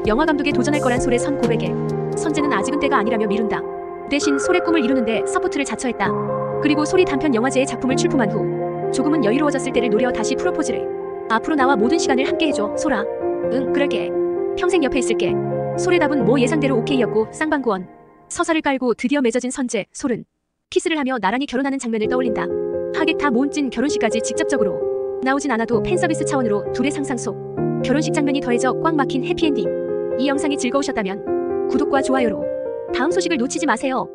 Speaker 1: 영화 감독에 도전할 거란 솔의 선 고백에 선재는 아직은 때가 아니라며 미룬다. 대신 솔의 꿈을 이루는데 서포트를 자처했다. 그리고 솔이 단편 영화제의 작품을 출품한 후 조금은 여유로워졌을 때를 노려 다시 프로포즈를. 앞으로 나와 모든 시간을 함께 해줘, 솔아. 응, 그럴게. 평생 옆에 있을게. 솔의 답은 뭐 예상대로 오케이였고 쌍방구원. 서사를 깔고 드디어 맺어진 선재, 솔은 키스를 하며 나란히 결혼하는 장면을 떠올린다. 하객 다 모은 찐 결혼식까지 직접적으로 나오진 않아도 팬서비스 차원으로 둘의 상상 속 결혼식 장면이 더해져 꽉 막힌 해피엔딩. 이 영상이 즐거우셨다면 구독과 좋아요로 다음 소식을 놓치지 마세요.